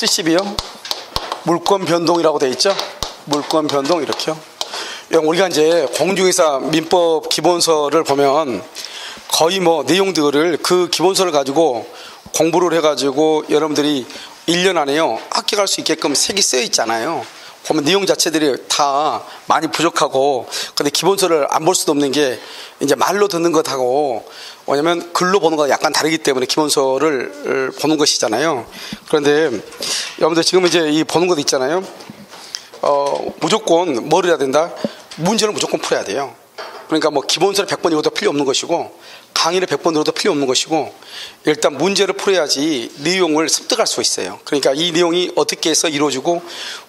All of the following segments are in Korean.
70이요. 물권 변동이라고 되어 있죠. 물권 변동 이렇게요. 우리가 이제 공중회사 민법 기본서를 보면 거의 뭐 내용들을 그 기본서를 가지고 공부를 해가지고 여러분들이 1년 안에요 합격할 수 있게끔 색이 쓰여 있잖아요. 보면 내용 자체들이 다 많이 부족하고, 근데 기본서를 안 볼 수도 없는 게 이제 말로 듣는 것하고, 왜냐면 글로 보는 거가 약간 다르기 때문에 기본서를 보는 것이잖아요. 그런데 여러분들 지금 이제 이 보는 것 있잖아요. 무조건 뭘 해야 된다? 문제를 무조건 풀어야 돼요. 그러니까 뭐 기본서를 100번 읽어도 필요 없는 것이고, 강의를 100번 들어도 필요 없는 것이고, 일단 문제를 풀어야지 내용을 습득할 수 있어요. 그러니까 이 내용이 어떻게 해서 이루어지고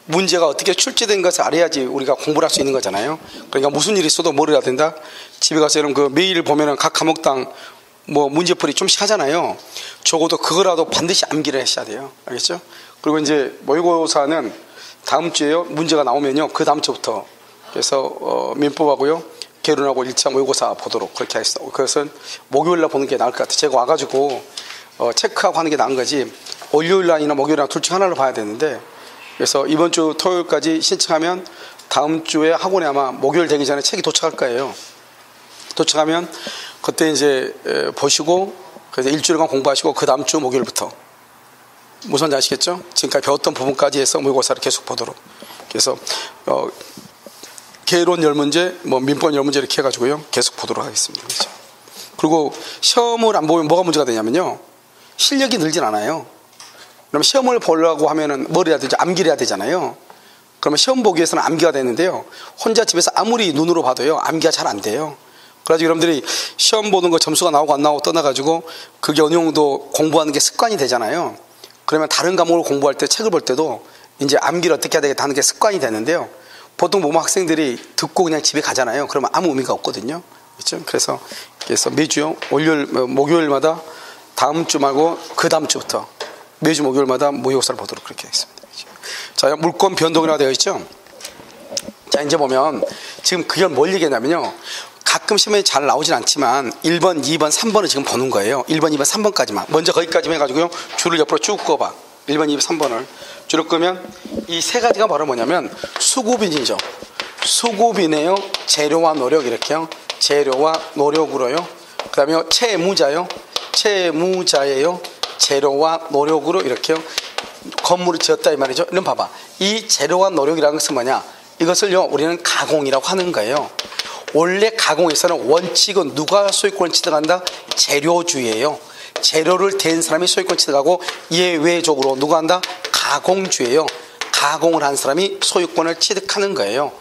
문제가 어떻게 출제된 것을 알아야지 우리가 공부를 할 수 있는 거잖아요. 그러니까 무슨 일이 있어도 뭘 해야 된다? 집에 가서 여러분 그 매일 보면은 각 과목당 뭐 문제풀이 좀씩 하잖아요. 적어도 그거라도 반드시 암기를 하셔야 돼요. 알겠죠? 그리고 이제 모의고사는 다음 주에요 문제가 나오면요 그 다음 주부터 그래서 민법하고요 개론하고 1차 모의고사 보도록 그렇게 하겠습니다. 그것은 목요일날 보는 게 나을 것 같아요. 제가 와가지고 체크하고 하는 게 나은 거지, 월요일날이나 목요일날 둘 중 하나를 봐야 되는데, 그래서 이번 주 토요일까지 신청하면 다음 주에 학원에 아마 목요일 되기 전에 책이 도착할 거예요. 도착하면 그때 이제 보시고 그래서 일주일간 공부하시고 그 다음 주 목요일부터 무슨 말인지 아시겠죠? 지금까지 배웠던 부분까지 해서 모의고사를 계속 보도록. 그래서 개론 10문제, 뭐 민법 10문제 이렇게 해가지고요 계속 보도록 하겠습니다. 그렇죠? 그리고 시험을 안 보면 뭐가 문제가 되냐면요 실력이 늘진 않아요. 그럼 시험을 보려고 하면은 뭘 해야 되죠? 암기를 해야 되잖아요. 그러면 시험 보기 위해서는 암기가 되는데요 혼자 집에서 아무리 눈으로 봐도요 암기가 잘 안 돼요. 그래가지고 여러분들이 시험 보는 거 점수가 나오고 안 나오고 떠나가지고 그게 어느 정도 공부하는 게 습관이 되잖아요. 그러면 다른 과목을 공부할 때 책을 볼 때도 이제 암기를 어떻게 해야 되겠다 하는 게 습관이 되는데요 보통 보면 학생들이 듣고 그냥 집에 가잖아요. 그러면 아무 의미가 없거든요. 그렇죠? 그래서 매주 목요일마다 다음 주 말고 그 다음 주부터 매주 목요일마다 모의고사를 보도록 그렇게 하겠습니다. 그렇죠? 자, 물권 변동이라고 되어 있죠. 자, 이제 보면 지금 그게 뭘 얘기하냐면요 가끔 시험에 잘 나오진 않지만 1번, 2번, 3번을 지금 보는 거예요. 1번, 2번, 3번까지만. 먼저 거기까지만 해가지고요 줄을 옆으로 쭉 그어봐. 1번, 2번, 3번을 줄을 끄면 이 세 가지가 바로 뭐냐면 수고빈이죠. 수고빈이에요. 재료와 노력 이렇게요. 재료와 노력으로요. 그 다음에 채무자요. 채무자예요. 재료와 노력으로 이렇게요. 건물을 지었다 이 말이죠. 이런 봐봐. 이 재료와 노력이라는 것은 뭐냐? 이것을요 우리는 가공이라고 하는 거예요. 원래 가공에서는 원칙은 누가 소유권을 취득한다? 재료주예요. 재료를 댄 사람이 소유권 취득하고 예외적으로 누가 한다? 가공주예요. 가공을 한 사람이 소유권을 취득하는 거예요.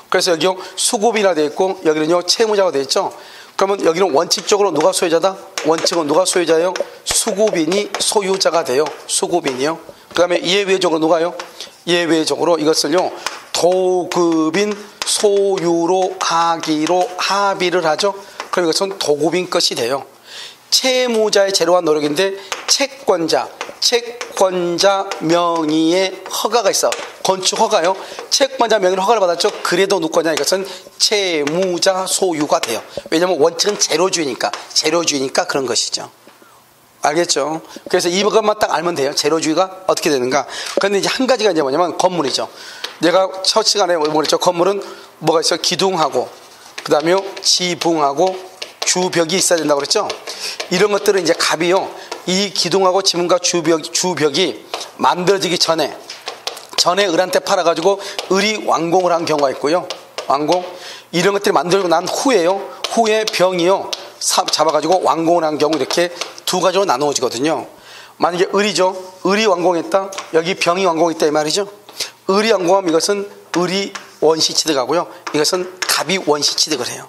그래서 여기요 수고비라 되어 있고 여기는요 채무자가 되어 있죠. 그러면 여기는 원칙적으로 누가 소유자다? 원칙은 누가 소유자예요? 수고빈이 소유자가 돼요. 수고빈이요. 그 다음에 예외적으로 누가요? 예외적으로 이것을요 도급인 소유로 하기로 합의를 하죠. 그럼 이것은 도급인 것이 돼요. 채무자의 재료와 노력인데 채권자 명의의 허가가 있어. 건축 허가요. 채권자 명의의 허가를 받았죠. 그래도 누구냐? 이것은 채무자 소유가 돼요. 왜냐하면 원칙은 재료주의니까 그런 것이죠. 알겠죠? 그래서 이것만 딱 알면 돼요. 재료주의가 어떻게 되는가. 그런데 이제 한 가지가 이제 뭐냐면 건물이죠. 내가 첫 시간에 뭐 그랬죠? 건물은 뭐가 있어요? 기둥하고 그 다음에 지붕하고 주벽이 있어야 된다고 그랬죠? 이런 것들은 이제 갑이요 이 기둥하고 지붕과 주벽이 만들어지기 전에 을한테 팔아가지고 을이 완공을 한 경우가 있고요. 완공 이런 것들이 만들고 난 후에 병이요 잡아가지고 완공을 한 경우 이렇게 두 가지로 나누어지거든요. 만약에 을이 완공했다, 여기 병이 완공했다 이 말이죠. 을이 완공하면 이것은 을이 원시 취득하고요, 이것은 갑이 원시 취득을 해요.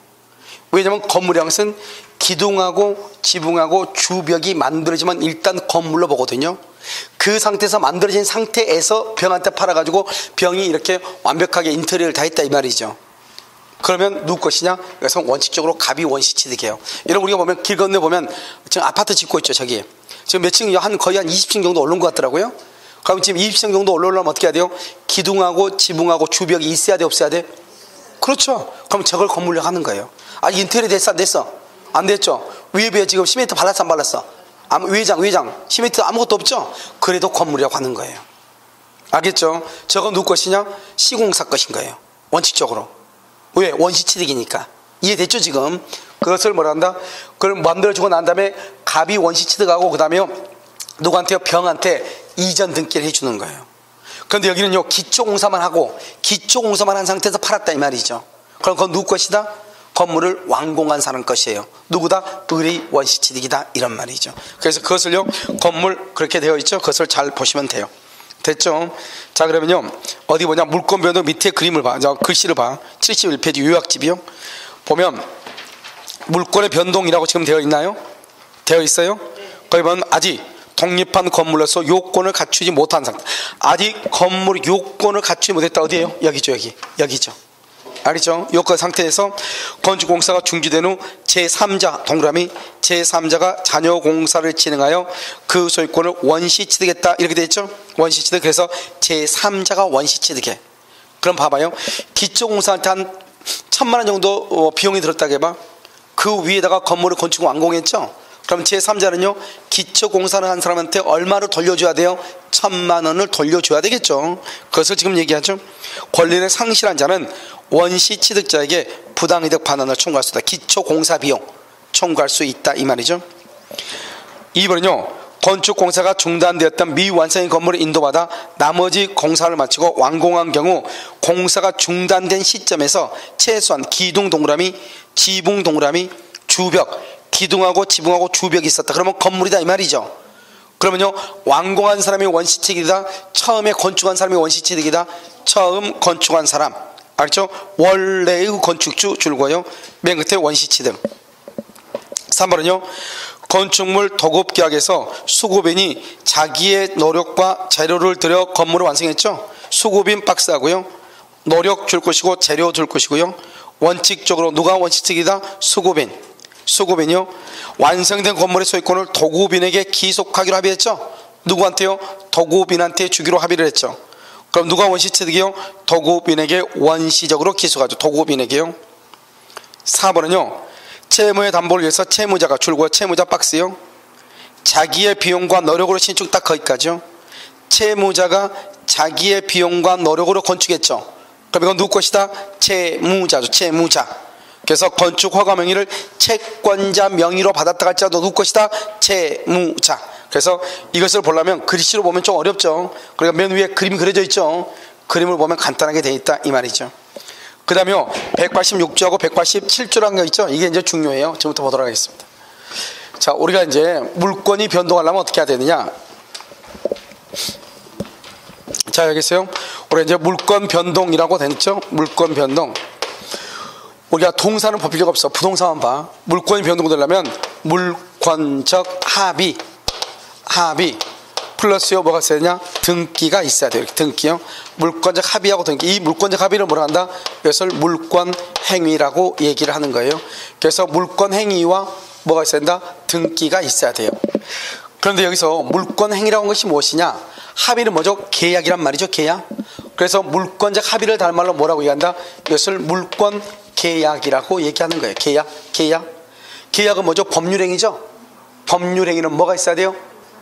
왜냐하면 건물이라는 것은 기둥하고 지붕하고 주벽이 만들어지면 일단 건물로 보거든요. 그 상태에서 만들어진 상태에서 병한테 팔아가지고 병이 이렇게 완벽하게 인테리어를 다 했다 이 말이죠. 그러면 누구 것이냐? 이것은 원칙적으로 갑이 원시 취득이에요. 여러분 우리가 보면 길 건너 보면 지금 아파트 짓고 있죠. 저기 지금 몇 층이요? 거의 한 20층 정도 오른 것 같더라고요. 그럼 지금 20층 정도 올라오려면 어떻게 해야 돼요? 기둥하고 지붕하고 주벽이 있어야 돼 없어야 돼? 그렇죠. 그럼 저걸 건물로 하는 거예요. 아, 인테리어 됐어 안 됐어? 안 됐죠. 위에 지금 시멘트 발랐어 안 발랐어? 외장 시멘트 아무것도 없죠. 그래도 건물이라고 하는 거예요. 알겠죠? 저거 누구 것이냐? 시공사 것인 거예요. 원칙적으로. 왜? 원시취득이니까. 이해됐죠 지금? 그것을 뭐라 한다? 그걸 만들어주고 난 다음에 갑이 원시취득하고 그 다음에 누구한테요? 병한테 이전 등기를 해주는 거예요. 그런데 여기는요 기초공사만 하고 기초공사만 한 상태에서 팔았다 이 말이죠. 그럼 그건 누구 것이다? 건물을 완공한 사람 것이에요. 누구다? 을의 원시취득이다 이런 말이죠. 그래서 그것을요 건물 그렇게 되어 있죠. 그것을 잘 보시면 돼요. 됐죠? 자 그러면요 어디 보냐 물권 변동 밑에 그림을 봐. 글씨를 봐. 71페이지 요약집이요. 보면 물권의 변동이라고 지금 되어 있나요? 되어 있어요? 거기 보면 아직 독립한 건물로서 요건을 갖추지 못한 상태. 아직 건물 요건을 갖추지 못했다. 어디에요? 여기죠. 여기죠. 알겠죠? 요건 상태에서 건축공사가 중지된 후 제3자 동그라미 제3자가 잔여공사를 진행하여 그 소유권을 원시취득했다 이렇게 되어 있죠? 원시취득. 그래서 제3자가 원시취득해. 그럼 봐봐요. 기초공사한테 한 1,000만 원 정도 비용이 들었다고 해봐. 그 위에다가 건물을 건축 완공했죠? 그럼 제3자는요 기초공사를 한 사람한테 얼마를 돌려줘야 돼요? 1,000만 원을 돌려줘야 되겠죠. 그것을 지금 얘기하죠. 권리를 상실한 자는 원시취득자에게 부당이득 반환을 청구할 수 있다. 기초공사 비용 청구할 수 있다 이 말이죠. 2번은요 건축공사가 중단되었던 미완성의 건물을 인도받아 나머지 공사를 마치고 완공한 경우 공사가 중단된 시점에서 최소한 기둥 동그라미 지붕 동그라미 주벽 기둥하고 지붕하고 주벽이 있었다. 그러면 건물이다 이 말이죠. 그러면요 완공한 사람이 원시취득이다. 처음에 건축한 사람이 원시취득이다. 처음 건축한 사람 알죠? 원래의 건축주 줄고요 맨 끝에 원시취득. 3번은요 건축물 도급계약에서 수급인이 자기의 노력과 재료를 들여 건물을 완성했죠. 수급인 박스하고요 노력 줄 것이고 재료 줄 것이고요. 원칙적으로 누가 원시취득이다? 수급인이요 완성된 건물의 소유권을 도급인에게 기속하기로 합의했죠. 누구한테요? 도급인한테 주기로 합의를 했죠. 그럼 누가 원시취득이요? 도급인에게 원시적으로 기속하죠. 도급인에게요. 4번은요 채무의 담보를 위해서 채무자가 줄고 채무자 박스요 자기의 비용과 노력으로 신축 딱 거기까지요. 채무자가 자기의 비용과 노력으로 건축했죠. 그럼 이건 누구 것이다? 채무자죠. 채무자. 그래서 건축 허가 명의를 채권자 명의로 받았다 할지라도 누구 것이다? 채무자. 그래서 이것을 보려면 글씨로 보면 좀 어렵죠. 그러니까 맨 위에 그림이 그려져 있죠. 그림을 보면 간단하게 되어 있다 이 말이죠. 그 다음에요 186조하고 187조라는 거 있죠. 이게 이제 중요해요. 지금부터 보도록 하겠습니다. 자 우리가 이제 물권이 변동하려면 어떻게 해야 되느냐. 자 여기 있어요. 우리가 이제 물권 변동이라고 됐죠. 물권 변동. 우리가 동사는 볼 필요가 없어. 부동산만 봐. 물권이 변동되려면 물권적 합의 플러스요 뭐가 있어야 되냐? 등기가 있어야 돼요. 이렇게 등기요. 물권적 합의하고 등기. 이 물권적 합의를 뭐라 한다? 이것을 물권 행위라고 얘기를 하는 거예요. 그래서 물권 행위와 뭐가 있어야 된다? 등기가 있어야 돼요. 그런데 여기서 물권 행위라고 하는 것이 무엇이냐? 합의는 뭐죠? 계약이란 말이죠. 계약. 그래서 물권적 합의를 다른 말로 뭐라고 얘기한다? 이것을 물권 계약이라고 얘기하는 거예요. 계약은 뭐죠? 법률행위죠. 법률행위는 뭐가 있어야 돼요?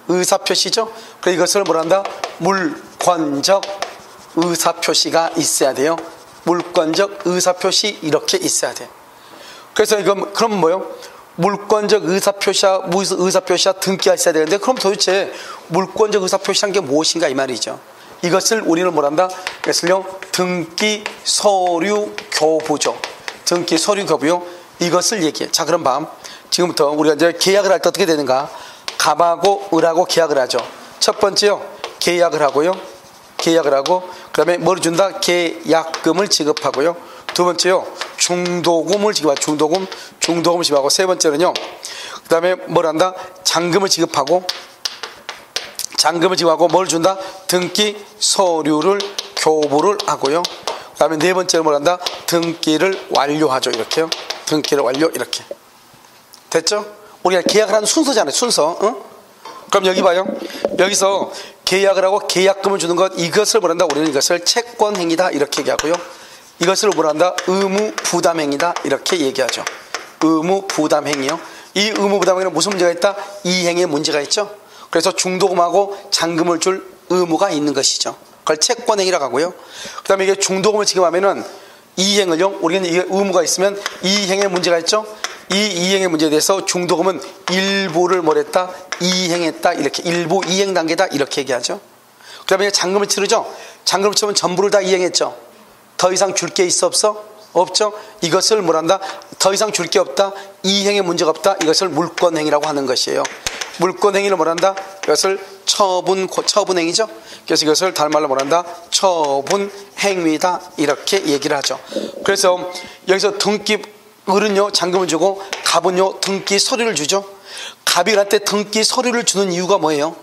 의사표시죠. 그래서 이것을 뭐라 한다? 물권적 의사표시가 있어야 돼요. 물권적 의사표시 이렇게 있어야 돼. 그래서 이건 그럼 뭐요? 물권적 의사표시와 등기가 있어야 되는데 그럼 도대체 물권적 의사표시한 게 무엇인가 이 말이죠. 이것을 우리는 뭐라 한다? 이것을요 등기 서류 교부죠. 등기 서류 교부요. 이것을 얘기해. 자 그럼 지금부터 우리가 이제 계약을 할 때 어떻게 되는가? 갑하고 을하고 계약을 하죠. 첫 번째요 계약을 하고 그 다음에 뭘 준다? 계약금을 지급하고요. 두 번째요 중도금을 지급하고 중도금을 지급하고 세 번째는요 그 다음에 뭘 한다? 잔금을 지급하고 뭘 준다? 등기 서류를 교부를 하고요. 그 다음에 네 번째는 뭘 한다? 등기를 완료하죠. 이렇게요. 등기를 완료 이렇게. 됐죠? 우리가 계약을 하는 순서잖아요. 순서. 그럼 여기 봐요. 여기서 계약을 하고 계약금을 주는 것 이것을 뭐란다? 우리는 이것을 채권행위다 이렇게 얘기하고요. 이것을 뭐란다? 의무부담행위다 이렇게 얘기하죠. 의무부담행위요. 이 의무부담행위는 무슨 문제가 있다? 이행에 문제가 있죠. 그래서 중도금하고 잔금을 줄 의무가 있는 것이죠. 그걸 채권행위라고 하고요. 그 다음에 이게 중도금을 지급하면은 이행을요, 우리는 이게 의무가 있으면 이행에 문제가 있죠. 이 이행의 문제에 대해서 중도금은 일부를 뭐랬다? 이행했다. 이렇게 일부 이행 단계다. 이렇게 얘기하죠. 그 다음에 잔금을 치르죠. 잔금을 치르면 전부를 다 이행했죠. 더 이상 줄 게 있어 없어? 없죠. 이것을 뭐란다? 더 이상 줄 게 없다. 이행에 문제가 없다. 이것을 물권행위라고 하는 것이에요. 물권행위를 뭐란다? 이것을 처분행위죠. 그래서 이것을 다른 말로 뭐란다? 처분행위다. 이렇게 얘기를 하죠. 그래서 여기서 등기 을은요 잔금을 주고 갑은요 등기 서류를 주죠. 갑이 할 때 등기 서류를 주는 이유가 뭐예요?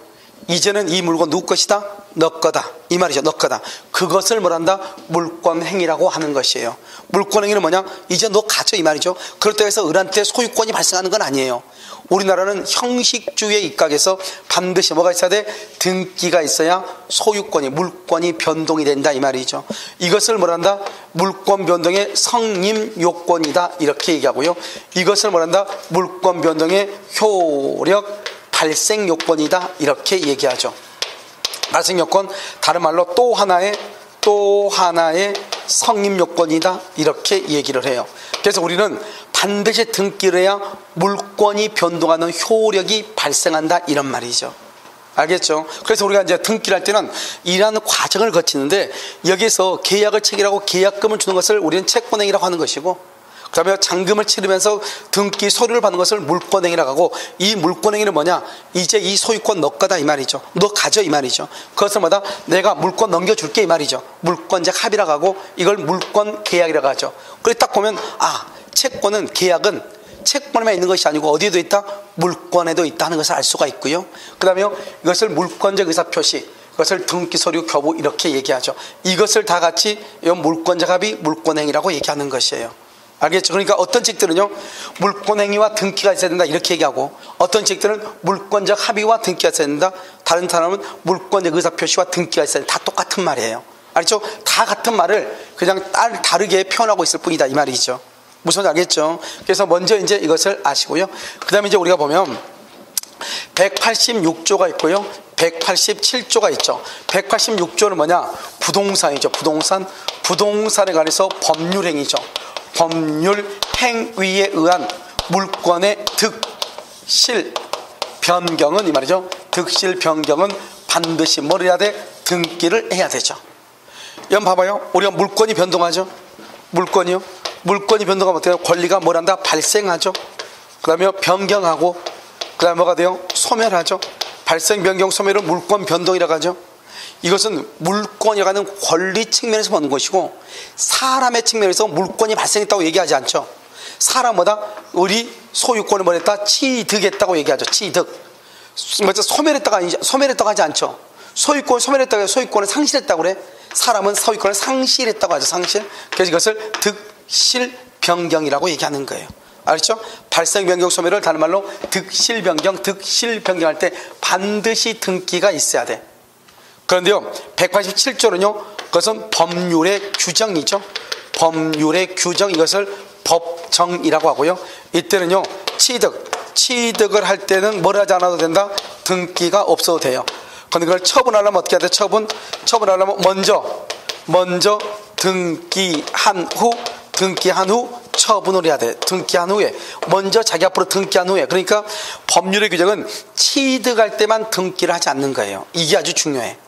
이제는 이 물건 누구 것이다? 너 거다. 이 말이죠. 너 거다. 그것을 뭐란다? 물권행위라고 하는 것이에요. 물권행위는 뭐냐? 이제 너 가져 이 말이죠. 그렇다고 해서 을한테 소유권이 발생하는 건 아니에요. 우리나라는 형식주의에 입각해서 반드시 뭐가 있어야 돼? 등기가 있어야 소유권이 물권이 변동이 된다 이 말이죠. 이것을 뭐란다? 물권 변동의 성립 요건이다 이렇게 얘기하고요. 이것을 뭐란다? 물권 변동의 효력 발생 요건이다 이렇게 얘기하죠. 발생 요건 다른 말로 또 하나의 성립 요건이다 이렇게 얘기를 해요. 그래서 우리는 반드시 등기를 해야 물권이 변동하는 효력이 발생한다 이런 말이죠. 알겠죠? 그래서 우리가 이제 등기를 할 때는 이러한 과정을 거치는데 여기서 계약을 체결하고 계약금을 주는 것을 우리는 채권행위라고 하는 것이고, 그 다음에 잔금을 치르면서 등기 서류를 받는 것을 물권행위라고 하고, 이 물권행위는 뭐냐? 이제 이 소유권 너 거다 이 말이죠. 너 가져 이 말이죠. 그것을 뭐다? 내가 물권 넘겨줄게 이 말이죠. 물권적 합의라고 하고 이걸 물권 계약이라고 하죠. 그래서 딱 보면 채권은 계약은 채권에만 있는 것이 아니고 어디에도 있다? 물권에도 있다는 것을 알 수가 있고요. 그 다음에 이것을 물권적 의사표시, 이것을 등기 서류 교부 이렇게 얘기하죠. 이것을 다 같이 물권적 합의, 물권행위라고 얘기하는 것이에요. 알겠죠? 그러니까 어떤 책들은요 물권행위와 등기가 있어야 된다 이렇게 얘기하고, 어떤 책들은 물권적 합의와 등기가 있어야 된다, 다른 사람은 물권적 의사표시와 등기가 있어야 된다. 다 똑같은 말이에요. 알죠? 다 같은 말을 그냥 다르게 표현하고 있을 뿐이다 이 말이죠. 무슨 말인지 알겠죠? 그래서 먼저 이제 이것을 아시고요. 그 다음에 이제 우리가 보면 186조가 있고요 187조가 있죠. 186조는 뭐냐? 부동산이죠. 부동산에 관해서 법률행위죠. 법률행위에 의한 물권의 득실 변경은 이 말이죠. 득실 변경은 반드시 뭘 해야 돼? 등기를 해야 되죠. 여러분 봐봐요. 우리가 물권이 변동하죠. 물권이 변동하면 어때요? 권리가 뭘한다? 발생하죠. 그 다음에 변경하고, 그 다음에 뭐가 돼요? 소멸하죠. 발생, 변경, 소멸을 물권 변동이라고 하죠. 이것은 물권이라고 하는 권리 측면에서 보는 것이고, 사람의 측면에서 물권이 발생했다고 얘기하지 않죠. 사람 뭐다? 우리 소유권을 뭐랬다? 취득했다고 얘기하죠. 취득. 소멸했다고 하지 않죠. 소유권 소멸했다고 해서 소유권을 상실했다고 그래. 사람은 소유권을 상실했다고 하죠. 상실. 그래서 이것을 득실 변경이라고 얘기하는 거예요. 알죠? 발생, 변경, 소멸을 다른 말로 득실 변경할 때 반드시 등기가 있어야 돼. 그런데요 187조는요 그것은 법률의 규정이죠. 법률의 규정, 이것을 법정이라고 하고요. 이때는요 취득을 할 때는 뭘 하지 않아도 된다? 등기가 없어도 돼요. 그런데 그걸 처분하려면 어떻게 해야 돼? 처분하려면 먼저 등기한 후 처분을 해야 돼. 등기한 후에, 먼저 자기 앞으로 등기한 후에. 그러니까 법률의 규정은 취득할 때만 등기를 하지 않는 거예요. 이게 아주 중요해.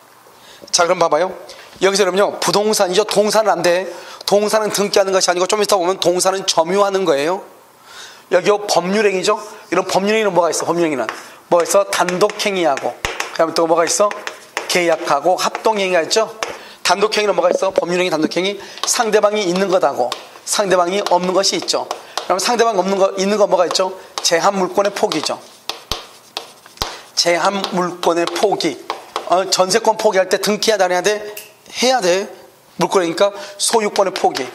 자, 그럼 봐봐요. 여기서 그러면요 부동산이죠. 동산은 안 돼. 동산은 등기하는 것이 아니고 좀 이따 보면 동산은 점유하는 거예요. 여기요 법률행위죠. 이런 법률행위는 뭐가 있어? 법률행위는 뭐가 있어? 단독행위하고, 그 다음에 또 뭐가 있어? 계약하고 합동행위가 있죠. 단독행위는 뭐가 있어? 법률행위 단독행위, 상대방이 있는 것하고 상대방이 없는 것이 있죠. 그럼 상대방이 있는 거 뭐가 있죠? 제한물권의 포기죠. 제한물권의 포기. 전세권 포기할 때 등기해야 안 해야 돼? 해야 돼. 물권이니까 소유권의 포기요.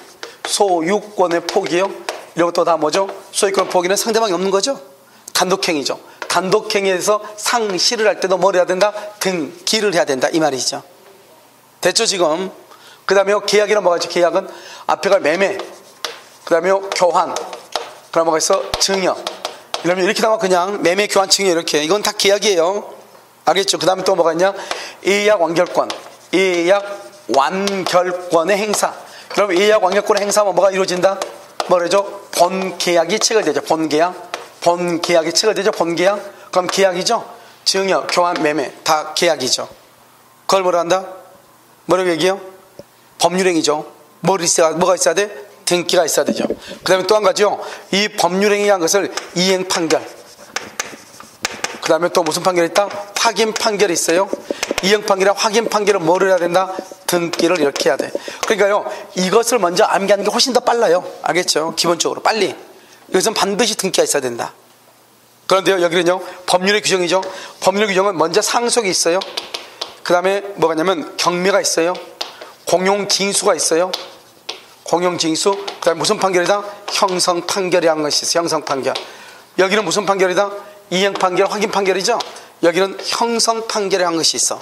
이런 것도 다 뭐죠? 소유권 포기는 상대방이 없는 거죠. 단독행위죠. 단독행위에서 상실을 할 때도 뭘 해야 된다? 등기를 해야 된다 이 말이죠. 됐죠 지금? 그 다음에 계약이란 뭐가 있죠? 계약은 앞에가 매매, 그 다음에 교환, 그 다음에 뭐가 있어? 증여. 이러면 이렇게 나와. 그냥 매매, 교환, 증여 이렇게. 이건 다 계약이에요. 알겠죠? 그 다음에 또 뭐가 있냐? 예약 완결권. 예약 완결권의 행사. 그럼 예약 완결권의 행사하면 뭐가 이루어진다? 뭐라죠? 본계약이 체결되죠. 본계약이 체결되죠. 본계약. 그럼 계약이죠. 증여, 교환, 매매 다 계약이죠. 그걸 뭐라 한다? 뭐라고 얘기해요? 법률행위죠. 뭐가 있어야 돼? 등기가 있어야 되죠. 그 다음에 또 한 가지요. 이 법률행위한 것을 이행 판결. 그 다음에 또 무슨 판결이 있다? 확인 판결이 있어요. 이행 판결이랑 확인 판결은 뭐를 해야 된다? 등기를 이렇게 해야 돼. 그러니까요, 이것을 먼저 암기하는 게 훨씬 더 빨라요. 알겠죠? 기본적으로 빨리. 이것은 반드시 등기가 있어야 된다. 그런데요, 여기는요, 법률의 규정이죠. 법률 규정은 먼저 상속이 있어요. 그 다음에 뭐가 있냐면 경매가 있어요. 공용징수가 있어요. 공용징수. 그 다음에 무슨 판결이다? 형성 판결이라는 것이 있어요. 형성 판결. 여기는 무슨 판결이다? 이행 판결, 확인 판결이죠. 여기는 형성 판결이라는 것이 있어.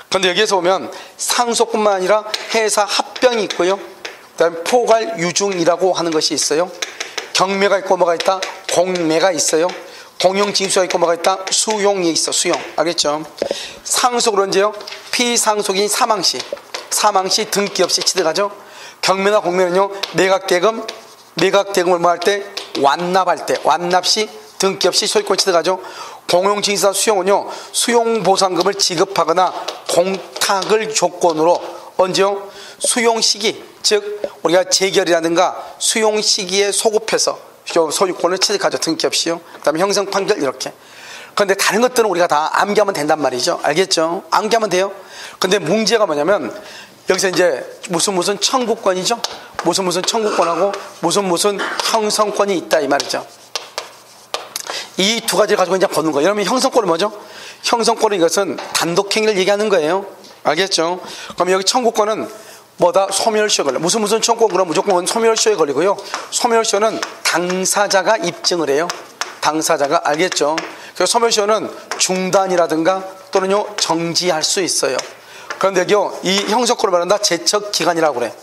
그런데 여기에서 보면 상속뿐만 아니라 회사 합병이 있고요. 그 다음에 포괄 유중이라고 하는 것이 있어요. 경매가 있고 뭐가 있다? 공매가 있어요. 공용징수가 있고 뭐가 있다? 수용이 있어. 수용. 알겠죠? 상속으로 언제요? 피상속인 사망시 등기 없이 취득하죠. 경매나 공매는요, 매각대금을 뭐 할 때? 완납시 등기 없이 소유권 취득하죠. 공용징수나 수용은요, 수용보상금을 지급하거나 공탁을 조건으로 언제요? 수용시기, 즉 우리가 재결이라든가 수용시기에 소급해서 소유권을 취득하죠. 등기 없이요. 그 다음에 형성판결 이렇게. 그런데 다른 것들은 우리가 다 암기하면 된단 말이죠. 알겠죠? 암기하면 돼요. 근데 문제가 뭐냐면 여기서 이제 무슨 청구권이죠. 무슨 청구권하고 무슨 형성권이 있다 이 말이죠. 이 두 가지를 가지고 이제 보는 거예요. 여러분 형성권은 뭐죠? 형성권은 이것은 단독행위를 얘기하는 거예요. 알겠죠? 그럼 여기 청구권은 뭐다? 소멸시효에 걸려. 무슨 청구권 그럼 무조건 소멸시효에 걸리고요. 소멸시효는 당사자가 입증을 해요. 당사자가. 알겠죠? 그래서 소멸시효는 중단이라든가 또는요 정지할 수 있어요. 그런데 여기요, 이 형성권을 말한다 제척기간이라고 그래.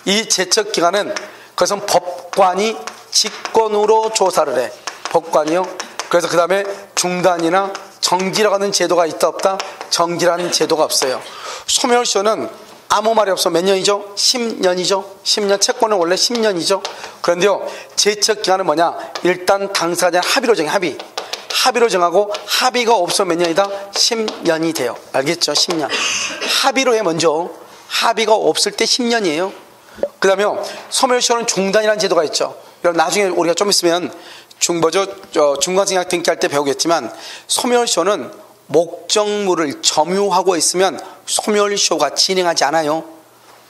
이 제척기간은 그것은 법관이 직권으로 조사를 해. 법관이요. 그래서 그 다음에 중단이나 정지라고 하는 제도가 있다 없다? 정지라는 제도가 없어요. 소멸시효는 아무 말이 없어. 몇 년이죠? 10년이죠. 10년. 채권은 원래 10년이죠. 그런데요, 제척기간은 뭐냐? 일단 당사자 합의로 정해. 합의로 정하고 합의가 없으면 몇 년이다? 10년이 돼요. 알겠죠? 10년. 합의로 해 먼저. 합의가 없을 때 10년이에요. 그 다음에 소멸시효는 중단이라는 제도가 있죠. 그럼 나중에 우리가 좀 있으면 중간생각 등기할 때 배우겠지만 소멸시효는 목적물을 점유하고 있으면 소멸시효가 진행하지 않아요.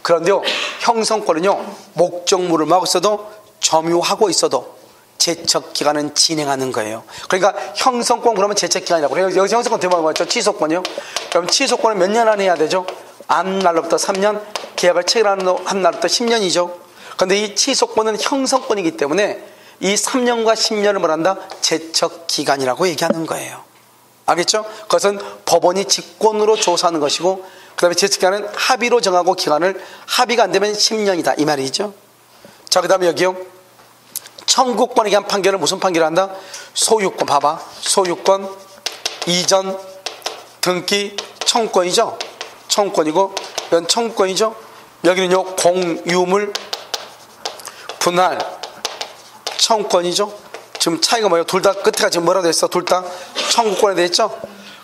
그런데요, 형성권은요, 목적물을 막 있어도 점유하고 있어도 제척기간은 진행하는 거예요. 그러니까 형성권 그러면 제척기간이라고 그래요. 여기서 형성권 대박이 뭐죠? 취소권이요. 그럼 취소권은 몇 년 안에 해야 되죠? 안 날로부터 3년, 계약을 체결한 날로부터 10년이죠. 그런데 이 취소권은 형성권이기 때문에 이 3년과 10년을 뭐란다? 제척기간이라고 얘기하는 거예요. 알겠죠? 그것은 법원이 직권으로 조사하는 것이고, 그 다음에 제척기간은 합의로 정하고 기간을 합의가 안 되면 10년이다 이 말이죠. 자, 그 다음에 여기요, 청구권에 대한 판결을 무슨 판결을 한다? 소유권. 봐봐. 소유권, 이전, 등기, 청구권이죠. 청구권이고, 이건 청구권이죠. 여기는요, 공유물, 분할, 청구권이죠. 지금 차이가 뭐예요? 둘 다 끝에가 지금 뭐라고 돼 있어? 둘 다 청구권에 돼 있죠.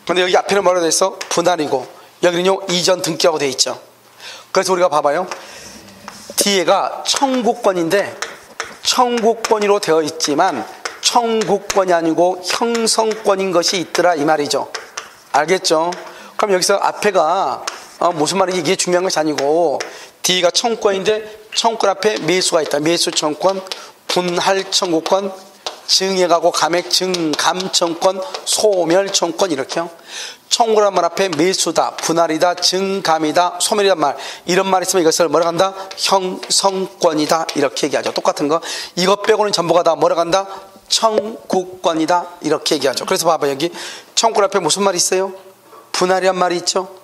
근데 여기 앞에는 뭐라고 돼 있어? 분할이고, 여기는요, 이전, 등기라고 돼 있죠. 그래서 우리가 봐봐요. 뒤에가 청구권인데 청구권으로 되어 있지만 청구권이 아니고 형성권인 것이 있더라 이 말이죠. 알겠죠? 그럼 여기서 앞에가 무슨 말인지 이게 중요한 것이 아니고, 뒤가 청구권인데 청구권 앞에 매수가 있다. 매수 청구권, 분할 청구권, 증액하고 감액 증감 청구권, 소멸 청구권 이렇게요. 청구란 말 앞에 매수다, 분할이다, 증감이다, 소멸이란 말, 이런 말이 있으면 이것을 뭐라 한다? 형성권이다 이렇게 얘기하죠. 똑같은 거. 이것 빼고는 전부가 다 뭐라 한다? 청구권이다 이렇게 얘기하죠. 그래서 봐봐, 여기 청구권 앞에 무슨 말이 있어요? 분할이란 말이 있죠.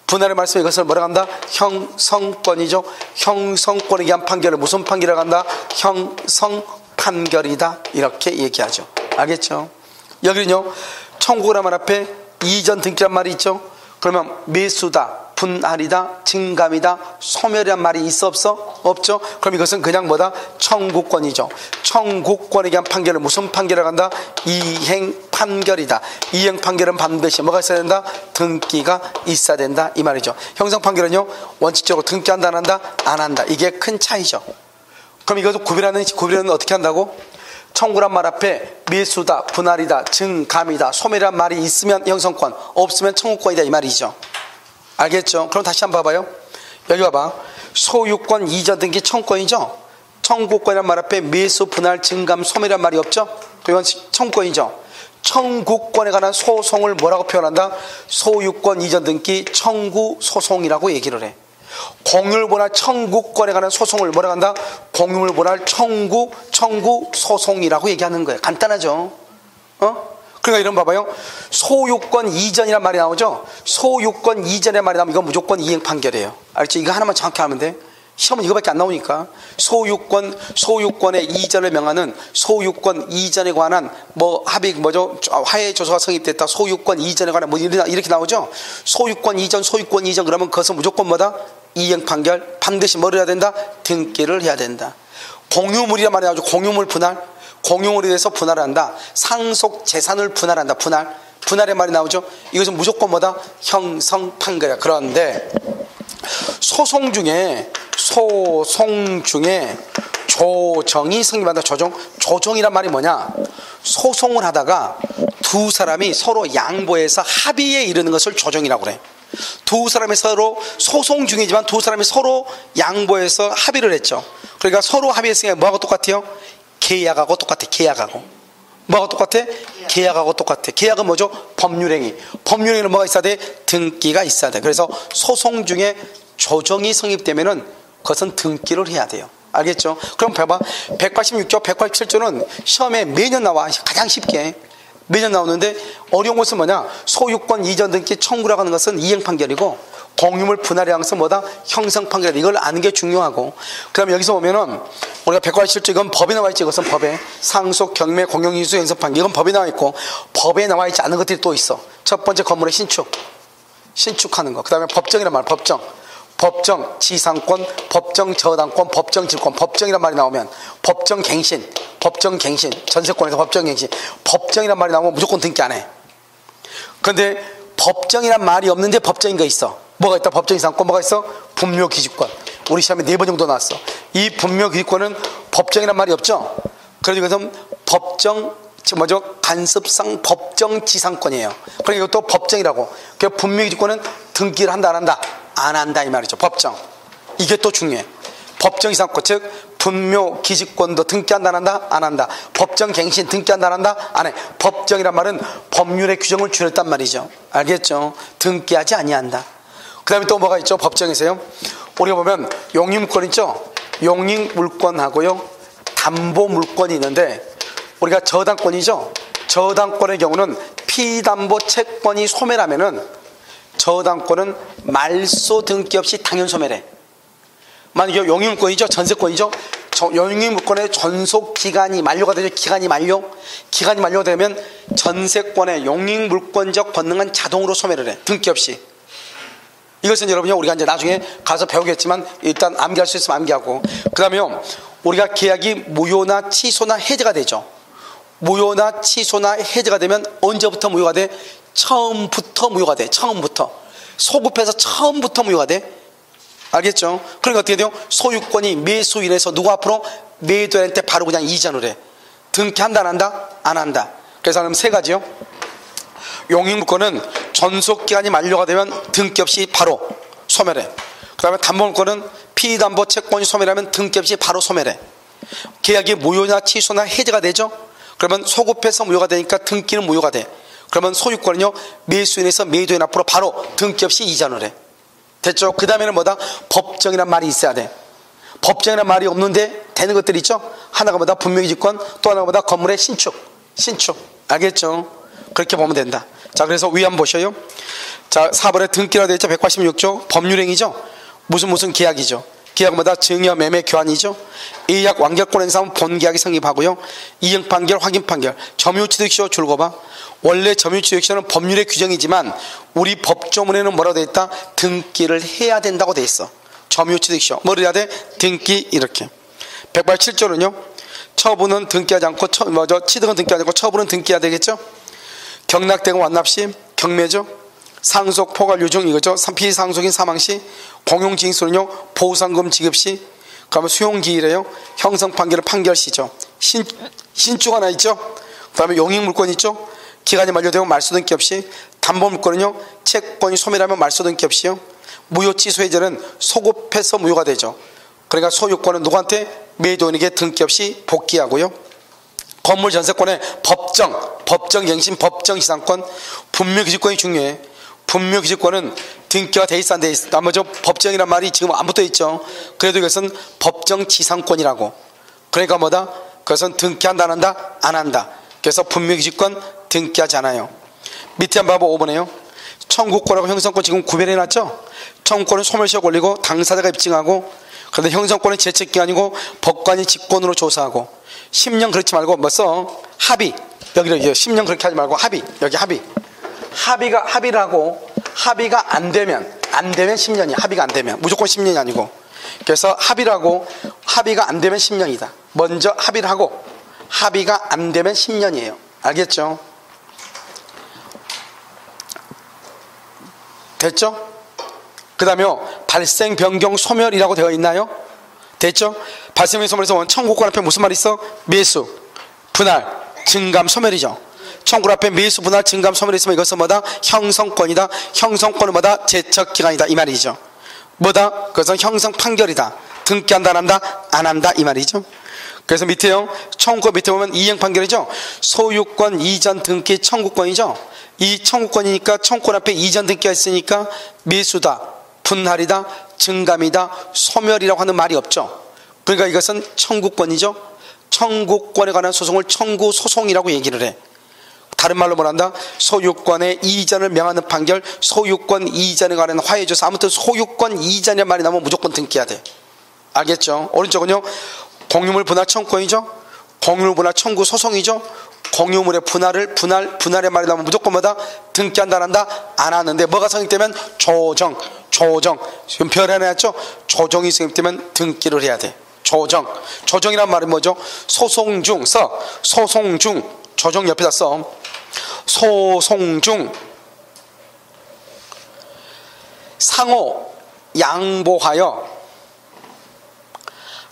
분할의 말씀, 이것을 뭐라 한다? 형성권이죠. 형성권에 의한 판결을 무슨 판결이라고 한다? 형성 판결이다 이렇게 얘기하죠. 알겠죠? 여기는요, 청구란 말 앞에 이전 등기란 말이 있죠. 그러면 매수다, 분할이다, 증감이다, 소멸이란 말이 있어 없어? 없죠. 그럼 이것은 그냥 뭐다? 청구권이죠. 청구권에 대한 판결을 무슨 판결을 한다? 이행 판결이다. 이행 판결은 반드시 뭐가 있어야 된다? 등기가 있어야 된다 이 말이죠. 형성 판결은요 원칙적으로 등기한다 안 한다? 안 한다. 이게 큰 차이죠. 그럼 이것도 구별은 어떻게 한다고? 청구란 말 앞에 밀수다, 분할이다, 증감이다, 소멸이란 말이 있으면 형성권, 없으면 청구권이다 이 말이죠. 알겠죠? 그럼 다시 한번 봐봐요. 여기 봐봐. 소유권 이전 등기 청구권이죠. 청구권이란 말 앞에 밀수, 분할, 증감, 소멸이란 말이 없죠. 이건 청구권이죠. 청구권에 관한 소송을 뭐라고 표현한다? 소유권 이전 등기 청구 소송이라고 얘기를 해. 공유물분할 청구권에 관한 소송을 뭐라고 한다? 공유물분할 청구 소송이라고 얘기하는 거예요. 간단하죠? 그러니까 이런 봐봐요. 소유권 이전이란 말이 나오죠? 소유권 이전의 말이 나오면 이건 무조건 이행 판결이에요. 알죠? 이거 하나만 정확히 하면 돼. 시험은 이거밖에 안 나오니까. 소유권의 이전을 명하는 소유권 이전에 관한 화해 조서가 성립됐다. 소유권 이전에 관한 이렇게 나오죠? 소유권 이전 그러면 그것은 무조건 뭐다? 이행 판결. 반드시 뭘 해야 된다? 등기를 해야 된다. 공유물이란 말이 나오죠? 공유물 분할. 공유물에 대해서 분할을 한다. 상속 재산을 분할한다. 분할의 말이 나오죠? 이것은 무조건 뭐다? 형성 판결이야. 그런데 소송 중에 조정이 성립한다. 조정이란 말이 뭐냐? 소송을 하다가 두 사람이 서로 양보해서 합의에 이르는 것을 조정이라고 그래. 두 사람이 서로 소송 중이지만 두 사람이 서로 양보해서 합의를 했죠. 그러니까 서로 합의했으니까 뭐하고 똑같아요? 계약하고 똑같아. 뭐하고 똑같아? 계약하고 똑같아. 계약은 뭐죠? 법률행위. 법률행위는 뭐가 있어야 돼? 등기가 있어야 돼. 그래서 소송 중에 조정이 성립되면은 그것은 등기를 해야 돼요. 알겠죠? 그럼 봐봐. 186조, 187조는 시험에 매년 나와. 가장 쉽게. 매년 나오는데 어려운 것은 뭐냐? 소유권 이전 등기 청구라고 하는 것은 이행 판결이고 공유물 분할이라는 것은 뭐다? 형성 판결이다. 이걸 아는 게 중요하고 그 다음에 여기서 보면은 우리가 187조 이건 법에 나와 있지. 이것은 법에 상속, 경매, 공용인수, 형성 판결 이건 법에 나와 있고 법에 나와 있지 않은 것들이 또 있어. 첫 번째 건물의 신축하는 거. 그 다음에 법정이란 말. 법정 지상권, 법정 저당권, 법정 질권. 법정이란 말이 나오면 법정 갱신, 전세권에서 법정 갱신, 법정이란 말이 나오면 무조건 등기 안 해. 그런데 법정이란 말이 없는데 법정인 거 있어. 뭐가 있다? 법정 이상권. 뭐가 있어? 분묘기지권. 우리 시험에 4번 정도 나왔어. 이 분묘기지권은 법정이란 말이 없죠. 그래서 이것은 간섭상 법정 지상권이에요. 그러니까 이것도 법정이라고. 그 분묘기지권은 등기를 한다 안 한다? 안 한다 이 말이죠. 법정. 이게 또 중요해. 법정 이상권, 즉 분묘 기지권도 등기한다 안 한다? 안 한다. 법정 갱신 등기한다 안 한다? 안 해. 법정이란 말은 법률의 규정을 줄였단 말이죠. 알겠죠? 등기하지 아니한다. 그 다음에 또 뭐가 있죠? 법정에서요. 우리가 보면 용익물권 있죠? 용익물권하고요 담보물권이 있는데 우리가 저당권이죠? 저당권의 경우는 피담보 채권이 소멸하면은 저당권은 말소 등기 없이 당연 소멸해. 만약에 용익물권이죠? 전세권이죠? 용익물권의 전속 기간이 만료가 되죠? 기간이 만료가 되면 전세권의 용익물권적 권능은 자동으로 소멸을 해. 등기 없이. 이것은 여러분이 우리가 이제 나중에 가서 배우겠지만 일단 암기할 수 있으면 암기하고. 그 다음에 우리가 계약이 무효나 취소나 해제가 되죠. 무효나 취소나 해제가 되면 언제부터 무효가 돼? 처음부터 무효가 돼. 처음부터. 소급해서 처음부터 무효가 돼. 알겠죠? 그러니까 어떻게 돼요? 소유권이 매수인에서 누구 앞으로? 매도인한테 바로 그냥 이전을 해. 등기한다 안 한다? 안 한다. 그래서 그럼 세 가지요. 용익물권은 전속기간이 만료가 되면 등기 없이 바로 소멸해. 그 다음에 담보물권은 피담보 채권이 소멸하면 등기 없이 바로 소멸해. 계약이 무효나 취소나 해제가 되죠? 그러면 소급해서 무효가 되니까 등기는 무효가 돼. 그러면 소유권은요 매수인에서 매도인 앞으로 바로 등기 없이 이전을 해. 됐죠? 그 다음에는 뭐다? 법정이란 말이 있어야 돼. 법정이란 말이 없는데 되는 것들이 있죠? 하나가 뭐다? 분묘기지권, 또 하나가 뭐다? 건물의 신축. 알겠죠? 그렇게 보면 된다. 자, 그래서 위 한번 보셔요. 자, 4번에 등기라고 되어 있죠? 186조 법률행위죠? 무슨 계약이죠? 계약마다 증여 매매 교환이죠. 이약 완결권 행사하면 본계약이 성립하고요. 이행 판결, 확인 판결, 점유취득시효 줄거봐. 원래 점유취득시효는 법률의 규정이지만 우리 법조문에는 뭐라고 돼 있다? 등기를 해야 된다고 돼 있어. 점유취득시효 뭘 해야 돼? 등기. 이렇게 187조는요 처분은 등기하지 않고 취득은 등기하지 않고 처분은 등기해야 되겠죠. 경락대금 완납시 경매죠. 상속 포괄 유증 이거죠. 피상속인 사망시 공용징수는요 보상금 지급시. 그러면 수용기일이에요. 형성 판결은 판결시죠. 신주가 하나 있죠. 그 다음에 용익물권 있죠. 기간이 만료되고 말소등기 없이. 담보물권은요 채권이 소멸하면 말소등기 없이요. 무효취소해제는 소급해서 무효가 되죠. 그러니까 소유권은 누구한테? 매도인에게 등기 없이 복귀하고요. 건물 전세권의 법정갱신, 법정시상권, 분묘기지권이 중요해. 분묘기지권은 등기가 돼 있어 안 돼 있어? 나머지 법정이란 말이 지금 안 붙어 있죠. 그래도 이것은 법정지상권이라고. 그러니까 뭐다? 그것은 등기한다 안 한다? 안 한다. 그래서 분묘기지권 등기하지 않아요. 밑에 한번 봐봐. 5번에요. 청구권하고 형성권 지금 구별해놨죠. 청구권은 소멸시효 걸리고 당사자가 입증하고, 그런데 형성권은 제척기간이고 법관이 직권으로 조사하고. 10년 그렇지 말고 뭐 써? 합의. 여기를 10년 그렇게 하지 말고 합의. 여기 합의. 합의를 하고 합의가 안 되면 10년이야. 합의가 안 되면 무조건 10년이 아니고. 그래서 합의를 하고 합의가 안 되면 10년이다. 먼저 합의를 하고 합의가 안 되면 10년이에요. 알겠죠? 됐죠? 그 다음에 발생, 변경, 소멸이라고 되어 있나요? 됐죠? 발생, 변경, 소멸에서 청구권 앞에 무슨 말이 있어? 매수, 분할, 증감, 소멸이죠. 청구권 앞에 매수, 분할, 증감, 소멸이 있으면 이것은 뭐다? 형성권이다. 형성권은 뭐다? 제척기간이다. 이 말이죠. 뭐다? 그것은 형성 판결이다. 등기한다 안 한다? 안 한다. 이 말이죠. 그래서 밑에요. 청구권 밑에 보면 이행 판결이죠. 소유권 이전 등기 청구권이죠. 이 청구권이니까 청구권 앞에 이전 등기가 있으니까 매수다, 분할이다, 증감이다, 소멸이라고 하는 말이 없죠. 그러니까 이것은 청구권이죠. 청구권에 관한 소송을 청구소송이라고 얘기를 해. 다른 말로 뭐란다? 소유권의 이전을 명하는 판결, 소유권 이전에 관한 화해조사. 아무튼 소유권 이전이라는 말이 나오면 무조건 등기해야 돼. 알겠죠? 오른쪽은요 공유물 분할 청구권이죠. 공유물 분할 청구 소송이죠. 공유물의 분할의 말이 나오면 무조건 뭐다? 등기한다 안 한다? 안 하는데 뭐가 성립되면? 조정. 지금 별 하나 했죠? 조정이 성립되면 등기를 해야 돼. 조정이란 말이 뭐죠? 소송 중 써. 소송 중. 조정 옆에다 써. 소송 중 상호 양보하여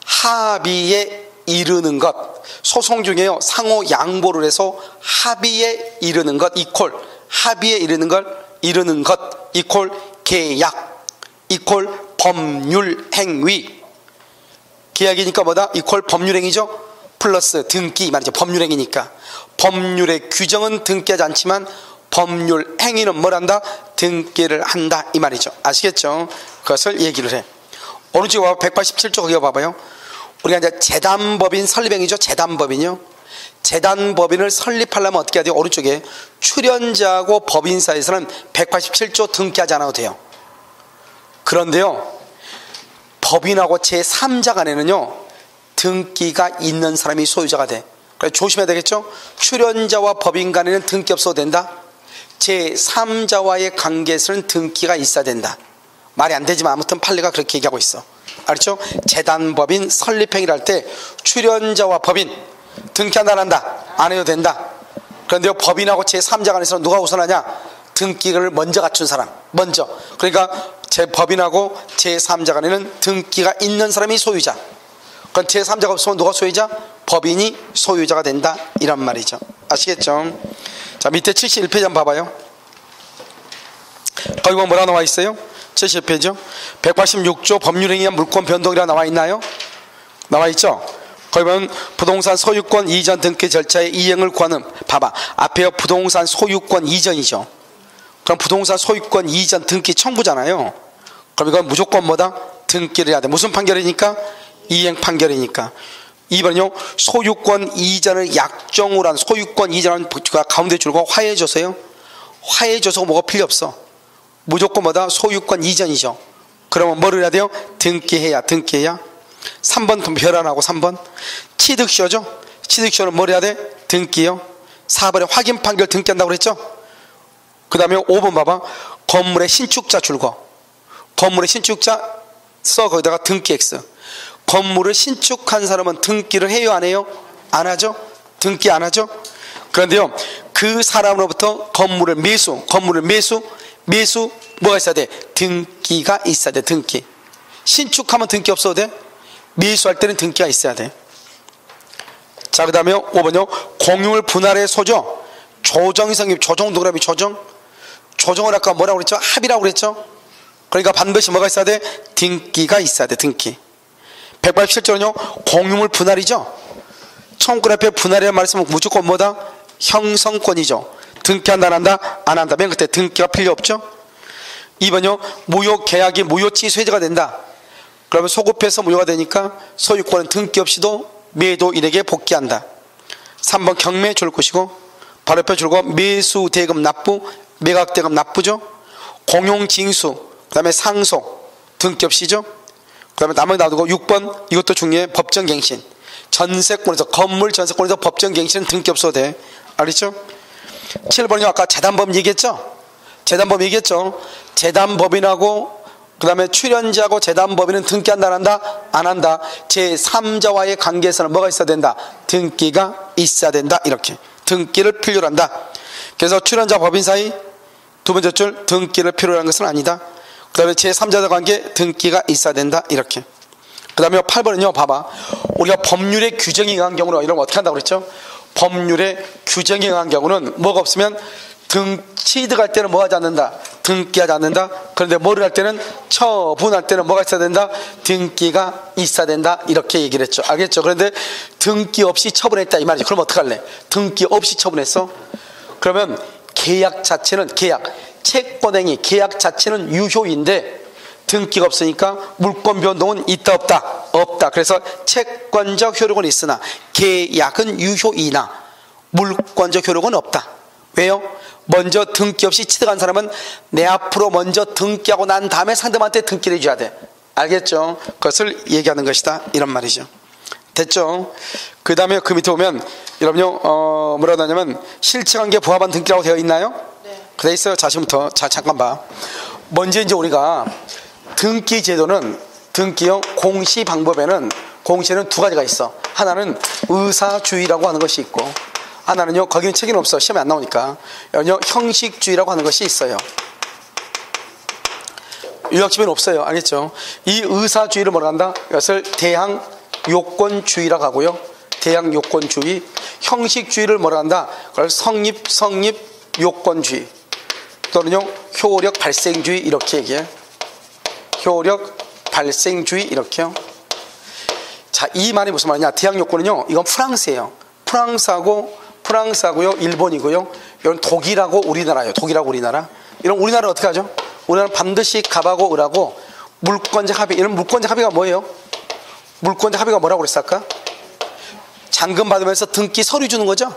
합의에 이르는 것. 소송 중에요 상호 양보를 해서 합의에 이르는 것 이퀄 합의에 이르는 것 이퀄 계약 이퀄 법률 행위. 계약이니까 뭐다? 이퀄 법률 행위죠. 플러스 등기 말이죠. 법률 행위니까 법률의 규정은 등기하지 않지만 법률 행위는 뭘 한다? 등기를 한다 이 말이죠. 아시겠죠? 그것을 얘기를 해. 오른쪽에 봐봐. 187조 거기 봐봐요. 우리가 이제 재단법인 설립행위죠. 재단법인요. 재단법인을 설립하려면 어떻게 해야 돼요? 오른쪽에 출연자하고 법인 사이에서는 187조 등기하지 않아도 돼요. 그런데요 법인하고 제3자 간에는요 등기가 있는 사람이 소유자가 돼. 그래서 조심해야 되겠죠. 출연자와 법인 간에는 등기 없어도 된다. 제3자와의 관계에서는 등기가 있어야 된다. 말이 안 되지만 아무튼 판례가 그렇게 얘기하고 있어. 알죠? 재단법인 설립행위를 할 때 출연자와 법인 등기한다 안 한다? 안 해도 된다. 그런데 법인하고 제3자 간에서 누가 우선하냐? 등기를 먼저 갖춘 사람 먼저. 그러니까 법인하고 제3자 간에는 등기가 있는 사람이 소유자. 그럼 제3자가 없으면 누가 소유자? 법인이 소유자가 된다 이란 말이죠. 아시겠죠? 자 밑에 71페이지 한번 봐봐요. 거기 보면 뭐라 나와 있어요? 70페이지요. 186조 법률행위한 물권 변동이라 나와 있나요? 나와 있죠. 거기 보면 부동산 소유권 이전 등기 절차의 이행을 구하는. 봐봐 앞에 부동산 소유권 이전이죠. 그럼 부동산 소유권 이전 등기 청구잖아요. 그럼 이건 무조건 뭐다? 등기를 해야 돼. 무슨 판결이니까? 이행 판결이니까. 2번은요 소유권 이전을 약정으로 한 소유권 이전은 가운데 줄고 화해줘서요. 화해줘서 뭐가 필요 없어. 무조건 뭐다? 소유권 이전이죠. 그러면 뭐를 해야 돼요? 등기해야. 3번 별안하고 3번 취득쇼죠. 취득쇼는 뭘 해야 돼? 등기요. 4번에 확인 판결 등기한다고 그랬죠. 그 다음에 5번 봐봐. 건물의 신축자 줄거. 건물의 신축자 써. 거기다가 등기 X. 건물을 신축한 사람은 등기를 해요 안 해요? 안 하죠. 등기 안 하죠. 그런데요, 그 사람으로부터 건물을 매수 뭐가 있어야 돼? 등기가 있어야 돼. 등기. 신축하면 등기 없어도 돼. 매수할 때는 등기가 있어야 돼. 자, 그 다음에 5번요. 공유물 분할의 소죠. 조정이 생기면 조정 동그라미 조정. 조정을 아까 뭐라고 그랬죠? 합의라고 그랬죠. 그러니까 반드시 뭐가 있어야 돼? 등기가 있어야 돼. 등기. 187조는요. 공유물 분할이죠. 청구권 앞에 분할이라는 말씀은 무조건 뭐다? 형성권이죠. 등기한다 안 한다? 안 한다. 맨 끝에 등기가 필요 없죠. 2번요. 무효 계약이 무효 취소해제가 된다. 그러면 소급해서 무효가 되니까 소유권은 등기 없이도 매도인에게 복귀한다. 3번 경매 줄 것이고 바로 옆에 줄고 매수 대금 납부, 매각 대금 납부죠. 공용 징수, 그 다음에 상속 등기 없이죠. 그 다음에 나머지 놔두고 6번 이것도 중요해. 법정갱신. 전세권에서 건물 전세권에서 법정갱신은 등기 없어도 돼. 알겠죠? 7번은요. 아까 재단법 얘기했죠. 재단법 얘기했죠. 재단법인하고 그 다음에 출연자하고 재단법인은 등기한다 안 한다? 안 한다. 제3자와의 관계에서는 뭐가 있어야 된다? 등기가 있어야 된다. 이렇게 등기를 필요로 한다. 그래서 출연자 법인 사이 두 번째 줄 등기를 필요로 하는 것은 아니다. 그 다음에 제3자와 관계 등기가 있어야 된다. 이렇게. 그 다음에 8번은요. 봐봐. 우리가 법률의 규정에 의한 경우는 이런 거 어떻게 한다고 그랬죠? 법률의 규정에 의한 경우는 뭐가 없으면 취득할 때는 뭐 하지 않는다? 등기하지 않는다. 그런데 뭐를 할 때는 처분할 때는 뭐가 있어야 된다? 등기가 있어야 된다. 이렇게 얘기를 했죠. 알겠죠? 그런데 등기 없이 처분했다 이 말이죠. 그럼 어떡할래? 등기 없이 처분했어? 그러면 계약 자체는 채권행위 계약 자체는 유효인데 등기가 없으니까 물권 변동은 있다 없다? 없다. 그래서 채권적 효력은 있으나 계약은 유효이나 물권적 효력은 없다. 왜요? 먼저 등기 없이 취득한 사람은 내 앞으로 먼저 등기하고 난 다음에 상대방한테 등기를 해줘야 돼. 알겠죠? 그것을 얘기하는 것이다. 이런 말이죠. 됐죠? 그 다음에 그 밑에 보면 여러분요 뭐라고 하냐면 실체관계 부합한 등기라고 되어 있나요? 네. 그래 있어요. 자신부터. 자, 잠깐 봐. 먼저 이제 우리가 등기 제도는 등기형 공시 방법에는 공시에는 두 가지가 있어. 하나는 의사주의라고 하는 것이 있고 하나는요 거기는 책임 없어. 시험에 안 나오니까. 형식주의라고 하는 것이 있어요. 유학집에는 없어요. 알겠죠? 이 의사주의를 뭐라 한다? 이것을 대항요건주의라고 하고요. 대항요건주의. 형식주의를 뭐라 한다? 그걸 성립요건주의 또는요 효력 발생주의 이렇게 얘기해. 효력 발생주의 이렇게요. 자, 이 말이 무슨 말이냐? 대항요건은요 이건 프랑스예요. 프랑스하고요 일본이고요. 이건 독일하고 우리나라예요. 독일하고 우리나라. 이런 우리나라는 어떻게 하죠? 우리나라는 반드시 갑하고 을하고 물권적 합의. 이런 물권적 합의가 뭐예요? 물권적 합의가 뭐라고 그랬어 아까? 잔금 받으면서 등기 서류 주는 거죠?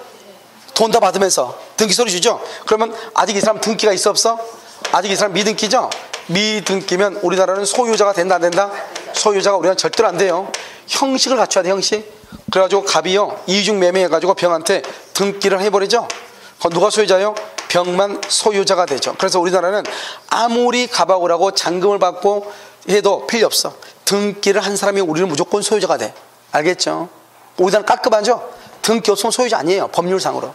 돈 다 받으면서 등기 서류 주죠? 그러면 아직 이 사람 등기가 있어 없어? 아직 이 사람 미등기죠? 미등기면 우리나라는 소유자가 된다 안 된다? 소유자가 우리나라는 절대로 안 돼요. 형식을 갖춰야 돼. 형식. 그래가지고 갑이요 이중 매매해가지고 병한테 등기를 해버리죠. 그럼 누가 소유자예요? 병만 소유자가 되죠. 그래서 우리나라는 아무리 갑하고 라고 잔금을 받고 해도 필요 없어. 등기를 한 사람이 우리는 무조건 소유자가 돼. 알겠죠? 우리나라는 깔끔하죠? 등기 없으면 소유자 아니에요. 법률상으로.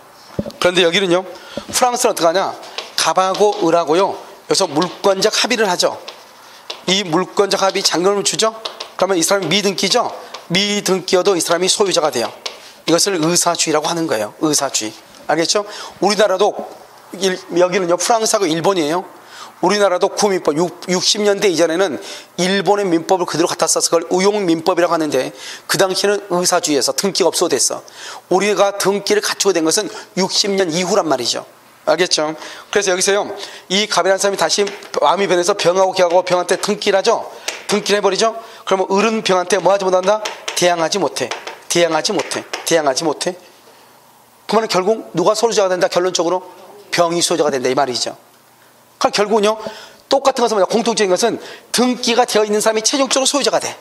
그런데 여기는요 프랑스는 어떻게 하냐? 갑하고 을하고요 여기서 물권적 합의를 하죠. 이 물권적 합의 잔금을 주죠. 그러면 이 사람이 미등기죠. 미등기여도 이 사람이 소유자가 돼요. 이것을 의사주의라고 하는 거예요. 의사주의. 알겠죠? 우리나라도 여기는요 프랑스하고 일본이에요. 우리나라도 구민법 60년대 이전에는 일본의 민법을 그대로 갖다 써서 그걸 의용민법이라고 하는데 그 당시에는 의사주의에서 등기가 없어도 됐어. 우리가 등기를 갖추게 된 것은 60년 이후란 말이죠. 알겠죠? 그래서 여기서요 이 갑이라는 사람이 다시 마음이 변해서 병하고 기하고 병한테 등기를 하죠. 등기를 해버리죠. 그러면 을은 병한테 뭐 하지 못한다? 대항하지 못해. 그러면 결국 누가 소유자가 된다? 결론적으로 병이 소유자가 된다 이 말이죠. 그러니까 결국은요 똑같은 것은 뭐냐? 공통적인 것은 등기가 되어 있는 사람이 최종적으로 소유자가 돼.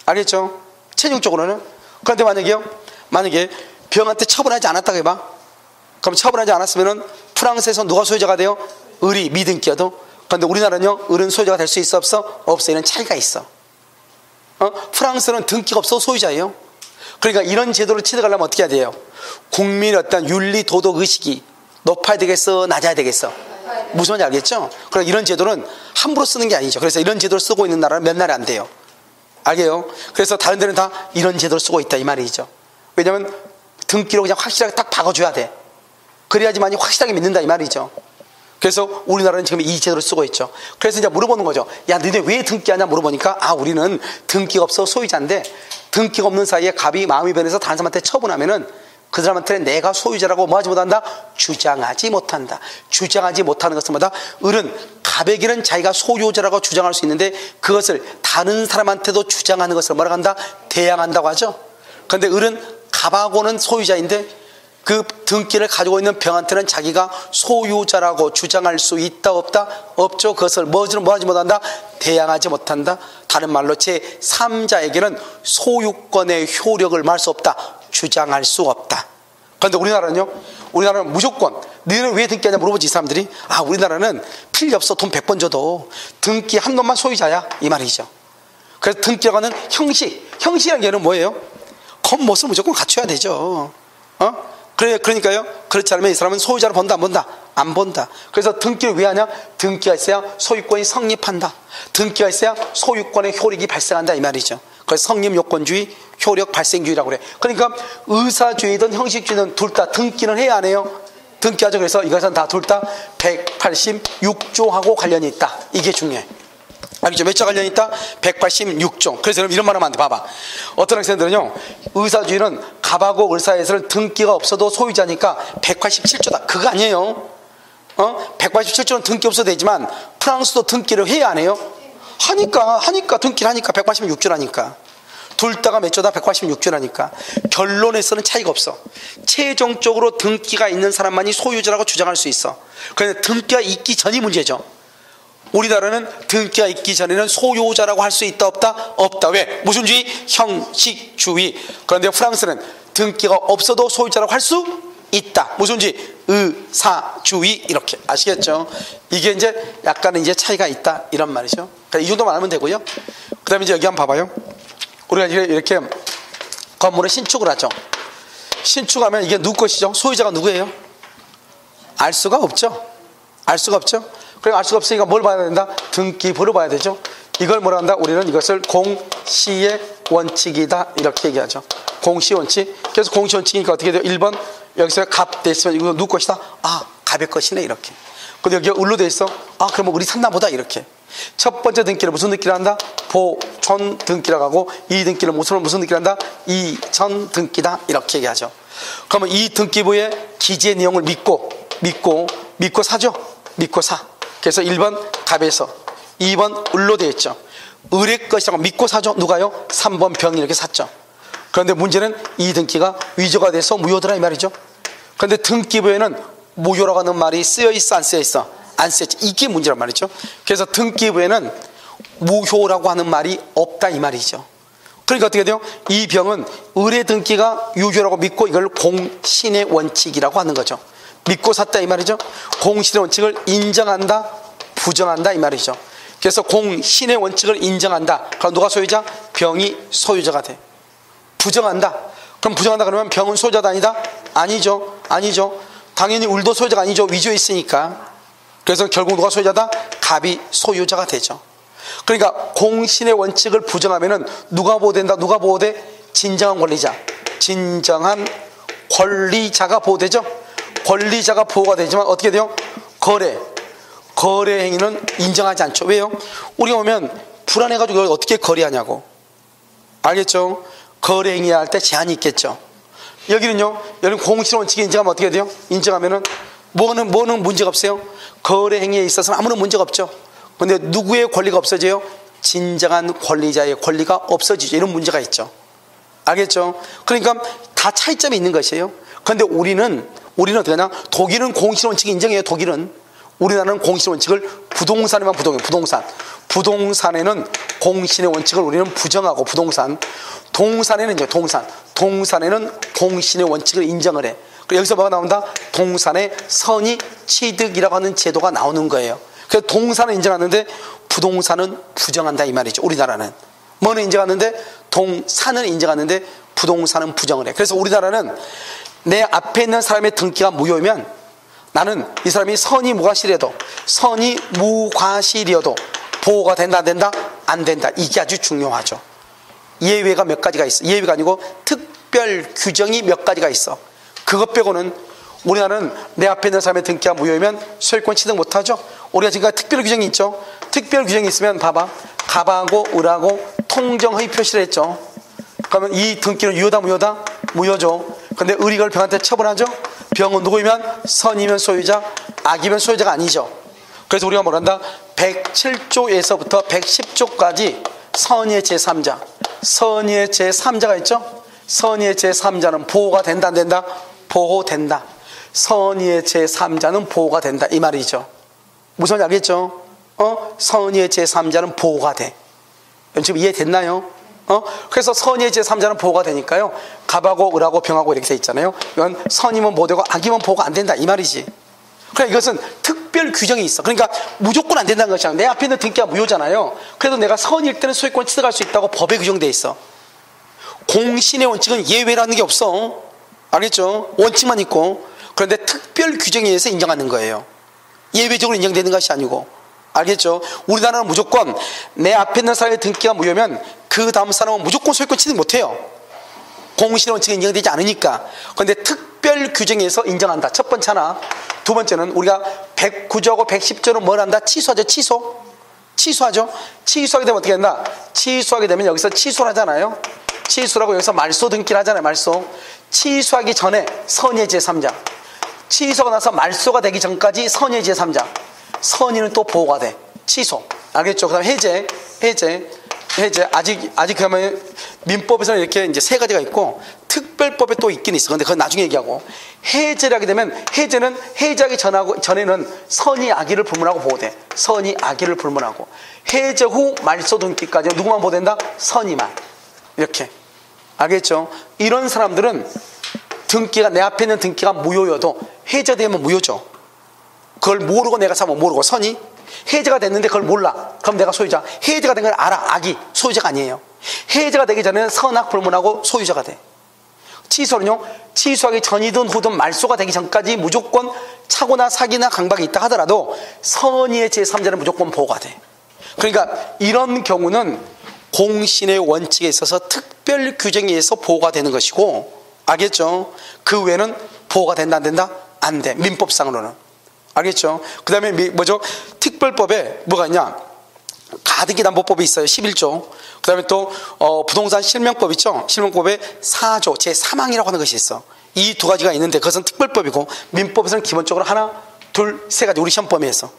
알겠죠? 최종적으로는. 그런데 만약에 병한테 처분하지 않았다고 해봐. 그럼 처분하지 않았으면은 프랑스에서 누가 소유자가 돼요? 을이 미등기여도. 그런데 우리나라는요, 을은 소유자가 될 수 있어 없어? 없어. 이런 차이가 있어. 프랑스는 등기가 없어 소유자예요. 그러니까 이런 제도를 취득하려면 어떻게 해야 돼요? 국민의 어떤 윤리 도덕 의식이 높아야 되겠어, 낮아야 되겠어? 무슨 말인지 알겠죠? 그러니까 이런 제도는 함부로 쓰는 게 아니죠. 그래서 이런 제도를 쓰고 있는 나라는 몇 나라 안 돼요. 알게요? 그래서 다른 데는 다 이런 제도를 쓰고 있다 이 말이죠. 왜냐하면 등기로 그냥 확실하게 딱 박아줘야 돼. 그래야지만이 확실하게 믿는다 이 말이죠. 그래서 우리나라는 지금 이 제도를 쓰고 있죠. 그래서 이제 물어보는 거죠. 야, 너네 왜 등기하냐 물어보니까, 아, 우리는 등기가 없어 소유자인데 등기가 없는 사이에 갑이 마음이 변해서 다른 사람한테 처분하면은 그 사람한테 내가 소유자라고 뭐하지 못한다? 주장하지 못한다. 주장하지 못하는 것은 뭐다? 을은 갑에게는 자기가 소유자라고 주장할 수 있는데 그것을 다른 사람한테도 주장하는 것을 뭐라고 한다? 대항한다고 하죠. 그런데 을은 갑하고는 소유자인데 그 등기를 가지고 있는 병한테는 자기가 소유자라고 주장할 수 있다 없다? 없죠. 그것을 뭐하지 못한다? 대항하지 못한다. 다른 말로 제3자에게는 소유권의 효력을 말할 수 없다. 주장할 수 없다. 그런데 우리나라는요, 우리나라는 무조건 너희는 왜 등기하냐 물어보지 이 사람들이. 아, 우리나라는 필요 없어. 돈 100번 줘도 등기 한 놈만 소유자야 이 말이죠. 그래서 등기라고 하는 형식이라는 게 뭐예요? 겉모습을 무조건 갖춰야 되죠. 그러니까요, 그렇지 않으면 이 사람은 소유자로 본다 안 본다? 안 본다. 그래서 등기를 왜 하냐? 등기가 있어야 소유권이 성립한다. 등기가 있어야 소유권의 효력이 발생한다 이 말이죠. 그래서 성립요건주의, 효력 발생주의라고 그래. 그러니까 의사주의든 형식주의든 둘 다 등기는 해야 안 해요? 등기하죠. 그래서 이것은 다 둘 다 186조하고 관련이 있다. 이게 중요해. 알겠죠? 몇 조 관련이 있다? 186조. 그래서 여러분 이런 말 하면 안 돼. 봐봐. 어떤 학생들은요, 의사주의는 갑하고 을 사이에서는 등기가 없어도 소유자니까 187조다. 그거 아니에요. 187조는 등기 없어도 되지만 프랑스도 등기를 해야 안 해요? 하니까 등기를 하니까 186조라니까. 둘 다가 몇 조다? 186조라니까. 결론에서는 차이가 없어. 최종적으로 등기가 있는 사람만이 소유자라고 주장할 수 있어. 그런데 등기가 있기 전이 문제죠. 우리나라는 등기가 있기 전에는 소유자라고 할 수 있다 없다? 없다. 왜? 무슨 주의? 형식주의. 그런데 프랑스는 등기가 없어도 소유자라고 할 수 있다. 무슨 주의? 의사주의. 이렇게. 아시겠죠? 이게 이제 약간은 이제 차이가 있다 이런 말이죠. 그러니까 이 정도만 알면 되고요. 그 다음에 이제 여기 한번 봐봐요. 우리가 이렇게 건물을 신축을 하죠. 신축하면 이게 누구 것이죠? 소유자가 누구예요? 알 수가 없죠. 알 수가 없죠. 그러니까 알 수가 없으니까 뭘 봐야 된다? 등기부를 봐야 되죠. 이걸 뭐라 한다? 우리는 이것을 공시의 원칙이다 이렇게 얘기하죠. 공시 원칙. 그래서 공시 원칙이니까 어떻게 돼요? 1번 여기서 갑 돼 있으면 이거 누구 것이다? 아, 갑의 것이네 이렇게. 근데 여기 을로 돼 있어. 아, 그러면 우리 샀나 보다 이렇게. 첫 번째 등기를 무슨 등기를 한다? 보존 등기라고 하고, 이 등기를 무슨 등기를 한다? 이전 등기다 이렇게 얘기하죠. 그러면 이 등기부의 기재 내용을 믿고 사죠. 믿고 사. 그래서 1번 갑에서 2번 을로 되어 있죠. 을의 것이라고 믿고 사죠. 누가요? 3번 병이 이렇게 샀죠. 그런데 문제는 이 등기가 위조가 돼서 무효더라 이 말이죠. 그런데 등기부에는 무효라고 하는 말이 쓰여 있어 안 쓰여 있어? 안 쓰여 있지. 이게 문제란 말이죠. 그래서 등기부에는 무효라고 하는 말이 없다 이 말이죠. 그러니까 어떻게 돼요? 이 병은 을의 등기가 유효라고 믿고 이걸 공신의 원칙이라고 하는 거죠. 믿고 샀다 이 말이죠. 공신의 원칙을 인정한다 부정한다 이 말이죠. 그래서 공신의 원칙을 인정한다. 그럼 누가 소유자? 병이 소유자가 돼. 부정한다. 그럼 부정한다 그러면 병은 소유자가 아니다? 아니죠. 당연히 을도 소유자가 아니죠. 위조에 있으니까. 그래서 결국 누가 소유자다? 갑이 소유자가 되죠. 그러니까 공신의 원칙을 부정하면은 누가 보호된다? 누가 보호돼? 진정한 권리자. 진정한 권리자가 보호되죠. 권리자가 보호가 되지만 어떻게 돼요? 거래 행위는 인정하지 않죠. 왜요? 우리가 보면 불안해가지고 어떻게 거래하냐고. 알겠죠? 거래 행위할 때 제한이 있겠죠. 여기는요, 여러분 공신 원칙이 인정하면 어떻게 돼요? 인정하면은 뭐는 문제가 없어요? 거래 행위에 있어서는 아무런 문제가 없죠. 근데 누구의 권리가 없어져요? 진정한 권리자의 권리가 없어지죠. 이런 문제가 있죠. 알겠죠? 그러니까 다 차이점이 있는 것이에요. 그런데 우리는 어떻게 하냐? 독일은 공신 원칙 인정해요. 독일은 우리나라는 공신의 원칙을 부동산에만 부동산에는 공신의 원칙을 우리는 부정하고 동산에는 이제 동산에는 공신의 원칙을 인정을 해. 그리고 여기서 뭐가 나온다? 동산에 선의 취득이라고 하는 제도가 나오는 거예요. 그래서 동산은 인정하는데 부동산은 부정한다 이 말이죠. 우리나라는 뭐는 인정하는데 동산은 인정하는데 부동산은 부정을 해. 그래서 우리나라는 내 앞에 있는 사람의 등기가 무효면 나는 이 사람이 선의 무과실이어도 보호가 된다 안 된다? 안 된다. 이게 아주 중요하죠. 예외가 몇 가지가 있어. 예외가 아니고 특별 규정이 몇 가지가 있어. 그것 빼고는 우리나라는 내 앞에 있는 사람의 등기가 무효면 소유권 취득 못하죠. 우리가 지금까지 특별 규정이 있죠. 특별 규정이 있으면 봐봐. 갑하고 을하고 통정허위 표시를 했죠. 그러면 이 등기는 유효다 무효다? 무효죠. 근데 을이 그걸 병한테 처분하죠. 병은 누구이면 선이면 소유자, 악이면 소유자가 아니죠. 그래서 우리가 뭐란다? 107조에서부터 110조까지 선의의 제3자, 선의의 제3자가 있죠. 선의의 제3자는 보호가 된다 안 된다? 보호된다. 선의의 제3자는 보호가 된다 이 말이죠. 무슨 말인지 알겠죠? 선의의 제3자는 보호가 돼. 지금 이해됐나요? 그래서 선의의 제3자는 보호가 되니까요. 갑하고 을하고 병하고 이렇게 돼 있잖아요. 이건 선이면 보호되고 악이면 보호가 안 된다 이 말이지. 그러니까 이것은 특별 규정이 있어. 그러니까 무조건 안 된다는 것이 아니라 내 앞에 있는 등기가 무효잖아요. 그래도 내가 선일 때는 소유권 취득할 수 있다고 법에 규정돼 있어. 공신의 원칙은 예외라는 게 없어. 알겠죠? 원칙만 있고. 그런데 특별 규정에 의해서 인정하는 거예요. 예외적으로 인정되는 것이 아니고. 알겠죠? 우리나라는 무조건 내 앞에 있는 사람의 등기가 무효면 그 다음 사람은 무조건 소유권 취득 못해요. 공신의 원칙이 인정되지 않으니까. 그런데 특별 규정에서 인정한다. 첫 번째 하나. 두 번째는 우리가 109조하고 110조는 뭘 한다? 취소하죠. 취소하죠. 취소하게 되면 어떻게 된다? 취소하게 되면 여기서 취소를 하잖아요. 취소라고 여기서 말소 등기를 하잖아요. 말소. 취소하기 전에 선의 제3자. 취소가 나서 말소가 되기 전까지 선의 제3자. 선의는 또 보호가 돼. 취소. 알겠죠? 그 다음에 해제. 아직 그러면 민법에서는 이렇게 이제 세 가지가 있고 특별법에 또 있긴 있어. 근데 그건 나중에 얘기하고. 해제를 하게 되면 해제는 해제하기 전에는 선의 악의를 불문하고 보호돼. 선의 악의를 불문하고. 해제 후 말소 등기까지 누구만 보호된다? 선의만. 이렇게. 알겠죠? 이런 사람들은 등기가 내 앞에 있는 등기가 무효여도 해제되면 무효죠. 그걸 모르고 내가 사면 모르고 선의 해제가 됐는데 그걸 몰라. 그럼 내가 소유자. 해제가 된 걸 알아. 악이 소유자가 아니에요. 해제가 되기 전에는 선악 불문하고 소유자가 돼. 취소는요. 취소하기 전이든 후든 말소가 되기 전까지 무조건 착오나 사기나 강박이 있다 하더라도 선의의 제3자는 무조건 보호가 돼. 그러니까 이런 경우는 공신의 원칙에 있어서 특별 규정에 의해서 보호가 되는 것이고, 알겠죠? 그 외에는 보호가 된다 안 된다? 안 돼. 민법상으로는. 알겠죠? 그 다음에 뭐죠? 특별법에 뭐가 있냐? 가등기담보법이 있어요. 11조. 그 다음에 또 부동산 실명법 있죠? 실명법에 4조 제3항이라고 하는 것이 있어. 이 두 가지가 있는데 그것은 특별법이고 민법에서는 기본적으로 하나, 둘, 세 가지. 우리 시험범위에서.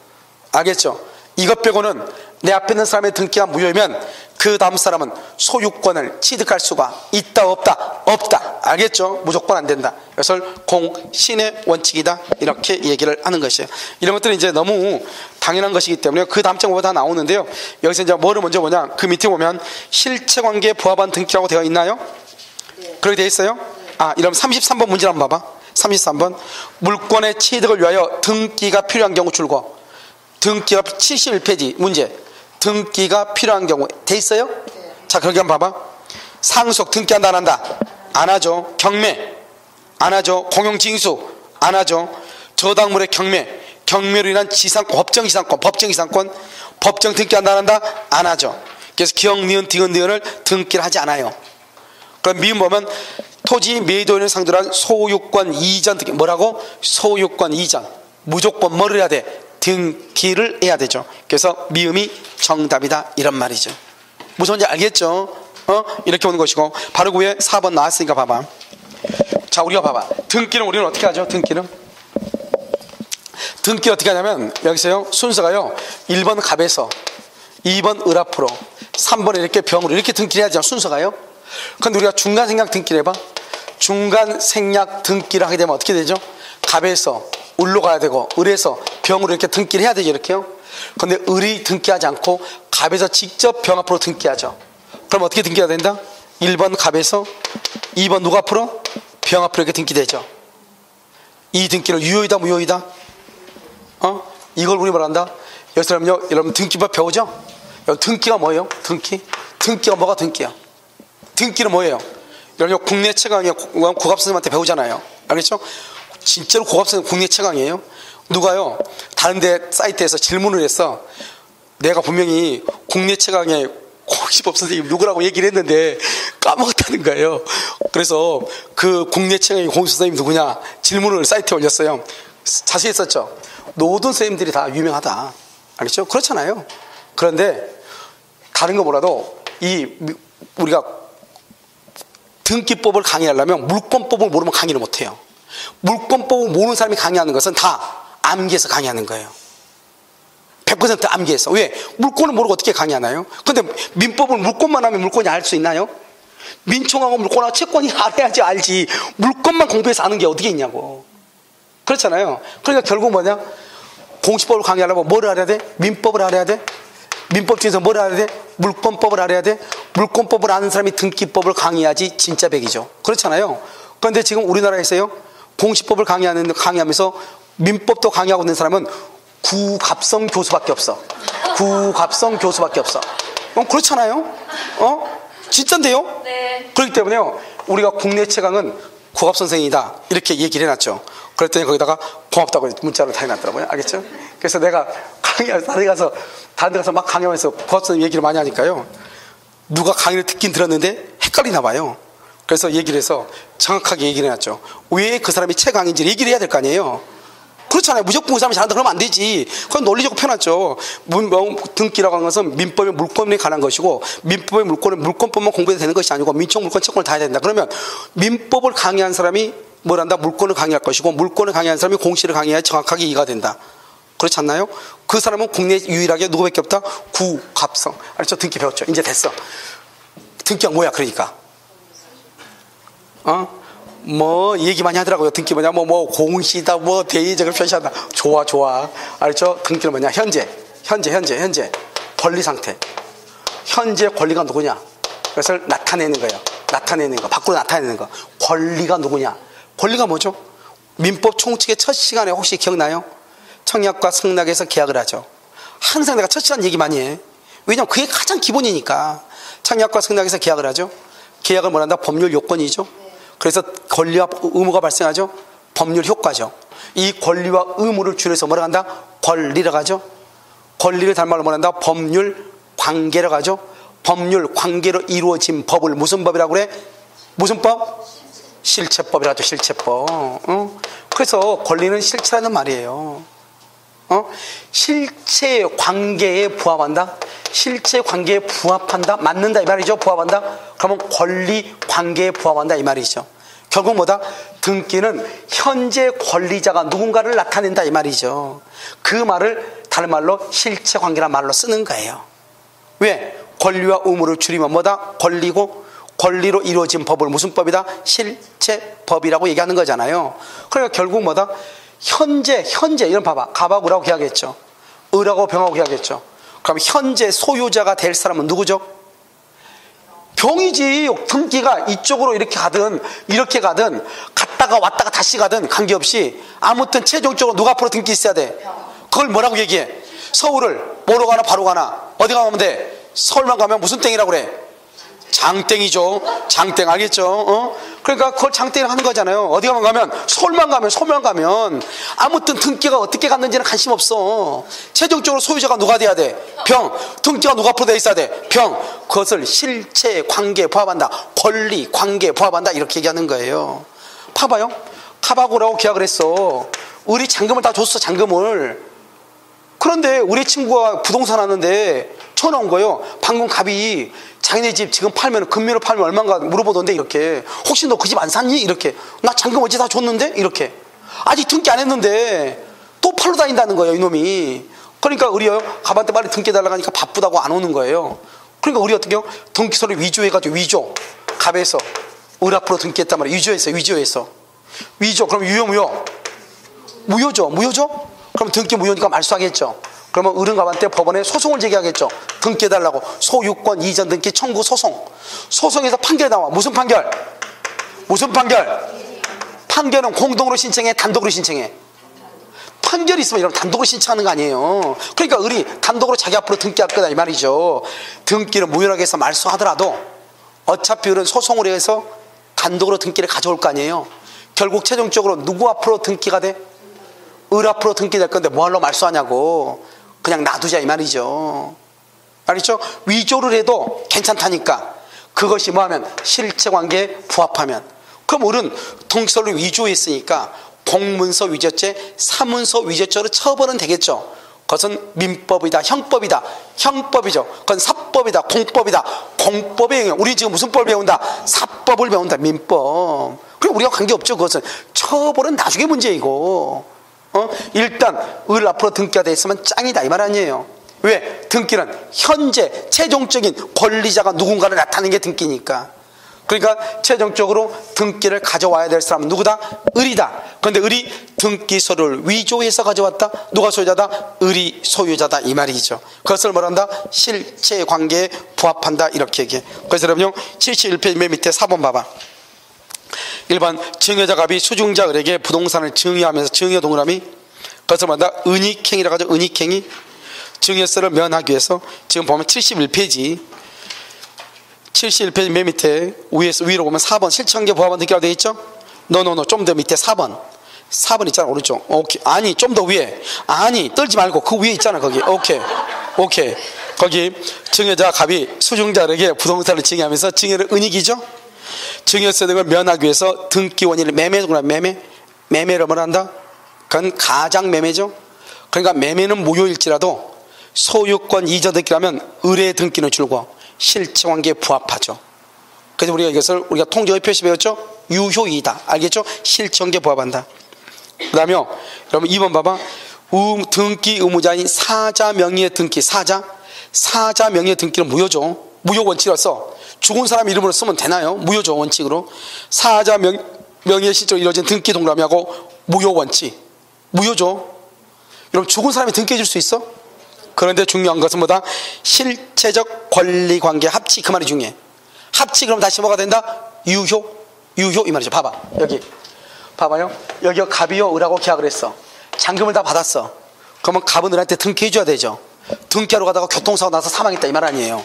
알겠죠? 이것 빼고는 내 앞에 있는 사람의 등기가 무효이면 그 다음 사람은 소유권을 취득할 수가 있다 없다? 없다. 알겠죠? 무조건 안 된다. 이것을 공신의 원칙이다. 이렇게 얘기를 하는 것이에요. 이런 것들은 이제 너무 당연한 것이기 때문에 그 다음 장부가 다 나오는데요. 여기서 이제 뭐를 먼저 보냐? 그 밑에 보면 실체관계에 부합한 등기라고 되어 있나요? 그렇게 되어 있어요? 이러면 33번 문제 한번 봐봐. 33번. 물권의 취득을 위하여 등기가 필요한 경우 줄거. 등기가 71페이지 문제. 등기가 필요한 경우 돼 있어요? 네. 자, 그렇게 한번 봐봐. 상속 등기한다 안 한다? 안 하죠. 경매 안 하죠. 공용징수 안 하죠. 저당물의 경매로 인한 법정 등기한다 안 한다? 안 하죠. 그래서 기억, 니은, 디귿, 니은을 등기를 하지 않아요. 그럼 미음 보면 토지 매도인을 상대로 한 소유권 이전 등기. 뭐라고? 소유권 이전. 무조건 뭐를 해야 돼? 등기를 해야 되죠. 그래서 미음이 정답이다 이런 말이죠. 무슨 말인지 알겠죠? 이렇게 오는 것이고 바로 그 위에 4번 나왔으니까 봐봐. 자, 우리가 봐봐. 등기는 우리는 어떻게 하죠? 등기 어떻게 하냐면 여기서요 순서가요 1번 갑에서 2번 을 앞으로 3번 이렇게 병으로 이렇게 등기를 해야죠. 순서가요. 근데 우리가 중간 생략 등기를 해봐. 중간 생략 등기를 하게 되면 어떻게 되죠? 갑에서 을로 가야 되고 을에서 병으로 이렇게 등기를 해야 되죠. 이렇게요. 근데 을이 등기하지 않고 갑에서 직접 병 앞으로 등기하죠. 그럼 어떻게 등기가 된다? 1번 갑에서 2번 누가 앞으로? 병 앞으로 이렇게 등기되죠. 이 등기는 유효이다 무효이다? 이걸 우리 뭐란다? 여러분 등기법 배우죠? 등기가 뭐예요? 등기가 뭐가 등기야? 등기는 뭐예요? 여러분 국내 최강의 고갑 선생님한테 배우잖아요. 알겠죠? 진짜로 고갑 선생님 국내 최강이에요. 누가요? 다른 데 사이트에서 질문을 했어. 내가 분명히 국내 최강의 공시법 선생님 누구라고 얘기를 했는데 까먹었다는 거예요. 그래서 그 국내 최강의 공시법 선생님 누구냐 질문을 사이트에 올렸어요. 자세히 했었죠. 모든 선생님들이 다 유명하다. 알겠죠? 그렇잖아요. 그런데 다른 거 몰라도 우리가 등기법을 강의하려면 물권법을 모르면 강의를 못해요. 물권법을 모르는 사람이 강의하는 것은 다 암기해서 강의하는 거예요. 100% 암기해서. 왜? 물권을 모르고 어떻게 강의하나요? 근데 민법을 물권만 하면 물권이 알 수 있나요? 민총하고 물권하고 채권이 알아야지 알지. 물권만 공부해서 아는 게 어디에 있냐고. 그렇잖아요. 그러니까 결국 뭐냐? 공시법을 강의하려면 뭐를 알아야 돼? 민법을 알아야 돼? 민법 중에서 뭘 알아야 돼? 물권법을 알아야 돼? 물권법을 아는 사람이 등기법을 강의하지 진짜 백이죠. 그렇잖아요. 그런데 지금 우리나라에서요 공시법을 강의하면서 민법도 강의하고 있는 사람은 구갑성 교수밖에 없어. 구갑성 교수밖에 없어. 그렇잖아요. 진짠데요? 네. 그렇기 때문에요 우리가 국내 최강은 구갑 선생이다 이렇게 얘기를 해놨죠. 그랬더니 거기다가 고맙다고 문자로 다 해놨더라고요. 알겠죠? 그래서 내가 다른 데 가서 막 강의하면서 구갑 선생님 얘기를 많이 하니까요 누가 강의를 듣긴 들었는데 헷갈리나 봐요. 그래서 얘기를 해서 정확하게 얘기를 해놨죠. 왜 그 사람이 최강인지 얘기를 해야 될 거 아니에요. 그렇잖아요. 무조건 그 사람이 잘한다 그러면 안 되지. 그건 논리적으로 펴놨죠. 등기라고 하는 것은 민법의 물권에 관한 것이고 민법의 물권법만 공부해도 되는 것이 아니고 민총 물권 채권을 다 해야 된다. 그러면 민법을 강의한 사람이 뭘 한다? 물권을 강의할 것이고 물권을 강의한 사람이 공시를 강의해야 정확하게 이해가 된다. 그렇지 않나요? 그 사람은 국내 유일하게 누구밖에 없다? 구갑성. 알죠? 등기 배웠죠. 이제 됐어. 등기가 뭐야 그러니까. 뭐 얘기 많이 하더라고요. 등기 뭐냐 뭐 공시다 뭐 대의적을 표시한다. 좋아. 알죠? 등기는 뭐냐? 현재 권리 상태. 현재 권리가 누구냐? 그것을 나타내는 거예요. 밖으로 나타내는 거. 권리가 누구냐? 권리가 뭐죠? 민법 총칙의 첫 시간에 혹시 기억나요? 청약과 승낙에서 계약을 하죠. 항상 내가 첫 시간 얘기 많이 해. 왜냐면 그게 가장 기본이니까. 청약과 승낙에서 계약을 하죠. 계약을 뭐란다? 법률 요건이죠. 그래서 권리와 의무가 발생하죠. 법률 효과죠. 이 권리와 의무를 줄여서 뭐라 한다? 권리라고 하죠. 권리를 다른 말로 뭐란다? 법률 관계라고 하죠. 법률 관계로 이루어진 법을 무슨 법이라고 그래? 무슨 법? 실체법이라고 하죠. 실체법. 그래서 권리는 실체라는 말이에요. 실체 관계에 부합한다? 실체 관계에 부합한다? 맞는다 이 말이죠. 부합한다? 그러면 권리 관계에 부합한다 이 말이죠. 결국 뭐다? 등기는 현재 권리자가 누군가를 나타낸다 이 말이죠. 그 말을 다른 말로 실체 관계란 말로 쓰는 거예요. 왜? 권리와 의무를 줄이면 뭐다? 권리고 권리로 이루어진 법을 무슨 법이다? 실체법이라고 얘기하는 거잖아요. 그러니까 결국 뭐다? 현재 이런 봐봐. 갑하고 을하고 계약했죠. 을하고 병하고 계약했죠. 그럼 현재 소유자가 될 사람은 누구죠? 병이지. 등기가 이쪽으로 이렇게 가든 갔다가 왔다가 다시 가든 관계없이 아무튼 최종적으로 누가 앞으로 등기 있어야 돼? 그걸 뭐라고 얘기해? 서울을 뭐로 가나 바로 가나 어디 가면 돼? 서울만 가면 무슨 땡이라고 그래? 장땡이죠. 장땡 알겠죠? 그러니까 그걸 장땡을 하는 거잖아요. 어디 가면 서울만 가면 아무튼 등기가 어떻게 갔는지는 관심 없어. 최종적으로 소유자가 누가 돼야 돼? 병. 등기가 누가 앞으로 돼 있어야 돼? 병. 그것을 실체 관계에 부합한다. 권리 관계에 부합한다. 이렇게 얘기하는 거예요. 봐봐요. 갑하고라고 계약을 했어. 을이 잔금을 다 줬어. 잔금을. 그런데 우리 친구가 부동산 하는데 전화 온 거예요. 방금 갑이 자기네 집 지금 팔면 금매로 팔면 얼마인가 물어보던데 이렇게. 혹시 너 그 집 안 샀니? 이렇게. 나 잔금 어제 다 줬는데? 이렇게. 아직 등기 안 했는데 또 팔러 다닌다는 거예요 이놈이. 그러니까 우리요 갑한테 빨리 등기 달라고 하니까 바쁘다고 안 오는 거예요. 그러니까 우리 어떻게 해요? 등기소를 위조해가지고 위조. 갑에서 을 앞으로 등기했단 말이에요. 위조했어. 위조. 그럼 유효 무효? 무효죠. 그럼 등기 무효니까 말소하겠죠. 그러면 을은 때 법원에 소송을 제기하겠죠. 등기해달라고. 소유권 이전 등기 청구 소송. 소송에서 판결이 나와. 무슨 판결? 판결은 공동으로 신청해, 단독으로 신청해? 판결이 있으면 이런 단독으로 신청하는 거 아니에요. 그러니까 을이 단독으로 자기 앞으로 등기할 거다 이 말이죠. 등기를 무효하게 해서 말소하더라도 어차피 을은 소송을 해서 단독으로 등기를 가져올 거 아니에요. 결국 최종적으로 누구 앞으로 등기가 돼? 을 앞으로 등기될 건데 뭐하러 말소하냐고. 그냥 놔두자 이 말이죠. 알겠죠? 위조를 해도 괜찮다니까. 그것이 뭐하면 실체관계에 부합하면. 그럼 을은 등기서를 위조했으니까 공문서 위조죄, 사문서 위조죄로 처벌은 되겠죠. 그것은 민법이다, 형법이죠. 그건 사법이다, 공법이다. 공법의 영역. 우리 지금 무슨 법을 배운다? 사법을 배운다, 민법. 그럼 우리가 관계없죠. 그것은 처벌은 나중에 문제이고. 일단 을 앞으로 등기가 돼 있으면 짱이다 이 말 아니에요. 왜? 등기는 현재 최종적인 권리자가 누군가를 나타내는 게 등기니까. 그러니까 최종적으로 등기를 가져와야 될 사람은 누구다? 을이다. 그런데 을이 등기서를 위조해서 가져왔다. 누가 소유자다? 을이 소유자다 이 말이죠. 그것을 뭐란다? 실체관계에 부합한다 이렇게 얘기해. 그래서 여러분요 71페이지 맨 밑에 4번 봐봐. 1번 증여자 갑이 수중자 을에게 부동산을 증여하면서 증여 동그라미. 그것을 뭐란다? 은닉행위라고 하죠. 은닉행위. 증여세를 면하기 위해서 지금 보면 71페이지 맨 밑에 위로 보면 4번 실체관계 부합한 등기라고 되어 있죠? 좀 더 밑에 4번 있잖아 오른쪽. 오케이. 아니 좀 더 위에. 아니 떨지 말고 그 위에 있잖아 거기. 오케이. 거기 증여자 갑이 수중자에게 부동산을 증여하면서 증여를 은닉이죠? 증여세 등을 면하기 위해서 등기 원인을 매매를 뭐라 한다? 그건 가장매매죠. 그러니까 매매는 무효일지라도 소유권 이전 등기라면 을의 등기는 줄고 실체관계에 부합하죠. 그래서 우리가 통정의 표시 배웠죠? 유효이다. 알겠죠? 실체관계에 부합한다. 그 다음에 여러분 2번 봐봐. 등기 의무자인 사자 명의의 등기. 사자 명의의 등기는 무효죠. 무효 원칙이라서 죽은 사람 이름으로 쓰면 되나요? 무효죠 원칙으로. 사자 명의의 실제로 이루어진 등기 동그라미하고 무효 원칙. 무효죠. 여러분 죽은 사람이 등기해 줄 수 있어? 그런데 중요한 것은 뭐다? 실체적 권리관계 합치. 그 말이 중요해. 합치 그럼 다시 뭐가 된다? 유효 이 말이죠. 봐봐 여기 봐봐요. 여기가 갑이요 을하고 계약을 했어. 잔금을 다 받았어. 그러면 갑은 을한테 등기해 줘야 되죠. 등기하러 가다가 교통사고 나서 사망했다 이 말 아니에요.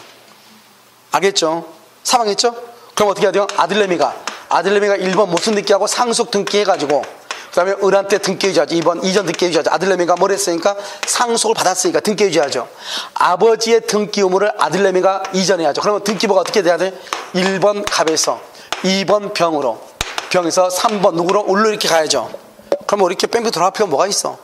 알겠죠? 사망했죠? 그럼 어떻게 해야 돼요? 아들내미가 1번 무슨 등기하고 상속 등기해가지고 그 다음에 을한테 등기해줘야죠. 2번 이전 등기해줘야죠. 아들내미가 뭘 했으니까 상속을 받았으니까 등기해줘야죠. 아버지의 등기 의무를 아들내미가 이전해야죠. 그러면 등기부가 어떻게 돼야 돼? 1번 갑에서 2번 병에서 3번 누구로? 을로 이렇게 가야죠. 그러면 이렇게 뺑뺑 돌아갈 필요가 뭐가 있어?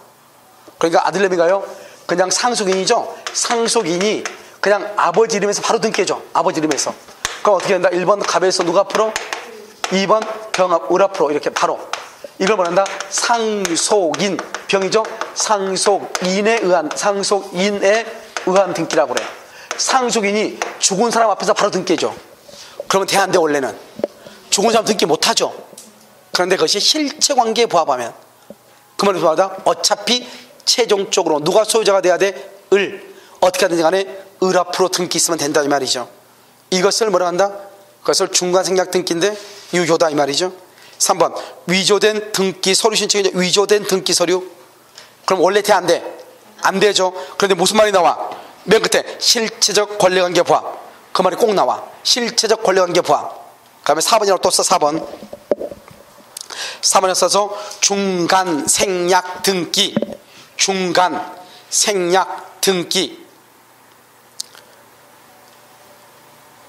그러니까 아들내미가요 그냥 상속인이죠. 상속인이 그냥 아버지 이름에서 바로 등기해줘. 아버지 이름에서. 그럼 어떻게 된다? 1번 갑에서 누가 앞으로? 2번 병 앞, 을 앞으로 이렇게 바로. 이걸 뭐란다? 상속인 병이죠. 상속인에 의한 등기라고 그래. 상속인이 죽은 사람 앞에서 바로 등기해줘. 그러면 돼 안 돼? 원래는 죽은 사람 등기 못하죠. 그런데 그것이 실체관계에 부합하면 그 말이 뭐하다? 어차피 최종적으로 누가 소유자가 돼야 돼? 을. 어떻게 하든지 간에 을 앞으로 등기 있으면 된다 이 말이죠. 이것을 뭐라 한다? 그것을 중간생략 등기인데 유효다 이 말이죠. 3번 위조된 등기 서류 신청이죠. 위조된 등기 서류. 그럼 원래 돼 안 돼? 안 되죠. 그런데 무슨 말이 나와? 맨 끝에 실체적 권리관계 부합. 그 말이 꼭 나와. 실체적 권리관계 부합. 그 다음에 4번이라고 또 써. 4번에 써서 중간생략 등기. 중간생략 등기.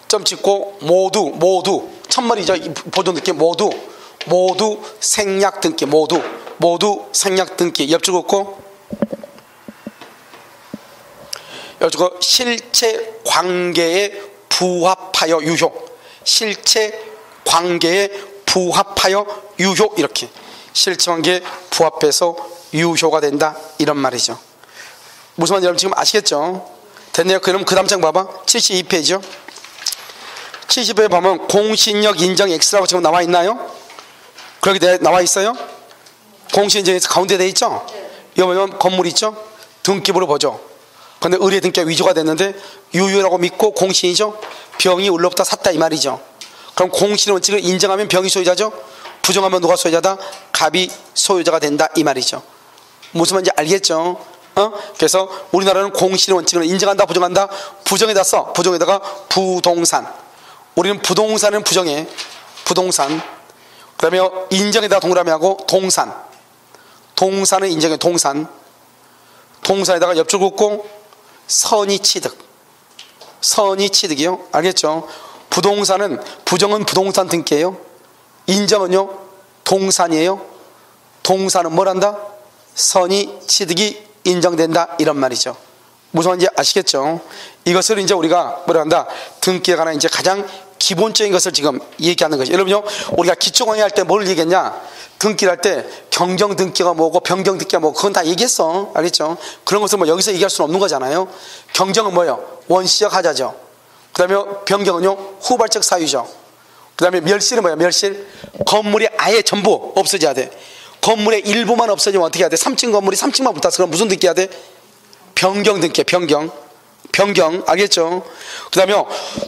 점 찍고 모두 첫머리죠. 보존 느낌 모두 생략 등기. 모두 생략 등기. 옆줄 긋고 실체 관계에 부합하여 유효. 실체 관계에 부합하여 유효. 이렇게 실체 관계에 부합해서 유효가 된다 이런 말이죠. 무슨 말인지 여러분 지금 아시겠죠? 됐네요. 그럼 그 다음 장 봐봐. 72페이지요. 70에 보면 공신력 인정 X라고 지금 나와 있나요? 그렇게 나와 있어요? 공시인정에서 가운데 돼 있죠? 이거 보면 건물 있죠? 등기부로 보죠. 근데 의뢰 등기가 위조가 됐는데 유효라고 믿고 공시인이죠? 병이 을로부터 샀다 이 말이죠. 그럼 공시의 원칙을 인정하면 병이 소유자죠? 부정하면 누가 소유자다? 갑이 소유자가 된다 이 말이죠. 무슨 말인지 알겠죠? 그래서 우리나라는 공시의 원칙을 인정한다 부정한다? 부정에다 써. 부정에다가 부동산. 우리는 부동산은 부정해. 부동산. 그 다음에 인정에다 동그라미 하고 동산. 동산은 인정해. 동산. 동산에다가 옆줄 긋고 선의 취득. 선의 취득이요. 알겠죠? 부동산은 부정은 부동산 등기예요. 인정은요 동산이에요. 동산은 뭘 한다? 선의 취득이 인정된다 이런 말이죠. 무슨 말인지 아시겠죠? 이것을 이제 우리가 뭐라 한다? 등기에 관한 이제 가장 기본적인 것을 지금 얘기하는 거죠. 여러분요, 우리가 기초강의 할 때 뭘 얘기했냐? 등기를 할 때 경정 등기가 뭐고 변경 등기가 뭐고 그건 다 얘기했어. 알겠죠? 그런 것을 뭐 여기서 얘기할 수는 없는 거잖아요. 경정은 뭐예요? 원시적 하자죠. 그 다음에 변경은요 후발적 사유죠. 그 다음에 멸실은 뭐야? 멸실. 건물이 아예 전부 없어져야 돼. 건물의 일부만 없어지면 어떻게 해야 돼? 3층 건물이 3층만 붙었어. 그럼 무슨 등기 해야 돼? 변경 등기. 변경. 알겠죠? 그 다음에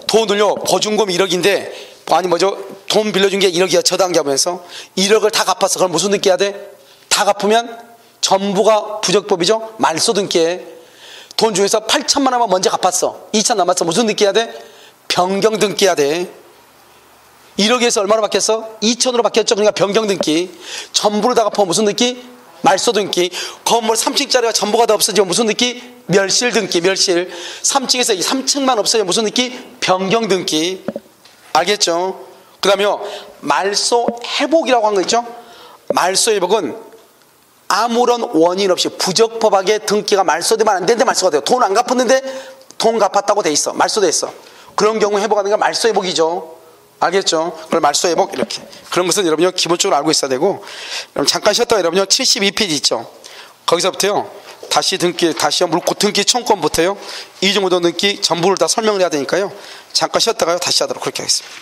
돈을요 보증금 1억인데 아니 뭐죠? 돈 빌려준 게 1억이야. 저당기하면서 1억을 다 갚았어. 그럼 무슨 등기 해야 돼? 다 갚으면 전부가 부적법이죠. 말소 등기해. 돈 중에서 8천만 원만 먼저 갚았어. 2천 남았어. 무슨 등기 해야 돼? 변경 등기 해야 돼. 1억에서 얼마로 바뀌었어? 2천으로 바뀌었죠. 그러니까 변경 등기. 전부를 다 갚으면 무슨 등기? 말소 등기. 건물 3층짜리가 전부가 다 없어지면 무슨 등기? 멸실 등기. 멸실. 3층에서 3층만 없어지면 무슨 등기? 변경 등기. 알겠죠? 그 다음에 말소 회복이라고 한 거 있죠? 말소 회복은 아무런 원인 없이 부적법하게 등기가 말소되면 안 되는데 말소가 돼요. 돈 안 갚았는데 돈 갚았다고 돼 있어. 말소돼 있어. 그런 경우 회복하는 게 말소 회복이죠. 알겠죠? 그걸 말소 회복 이렇게. 그런 것은 여러분이 기본적으로 알고 있어야 되고. 그럼 잠깐 쉬었다가 여러분이 72페이지 있죠? 거기서부터요. 다시 물고 등기 청구권부터요. 이중우도 등기 전부를 다 설명을 해야 되니까요. 잠깐 쉬었다가요. 다시 하도록 그렇게 하겠습니다.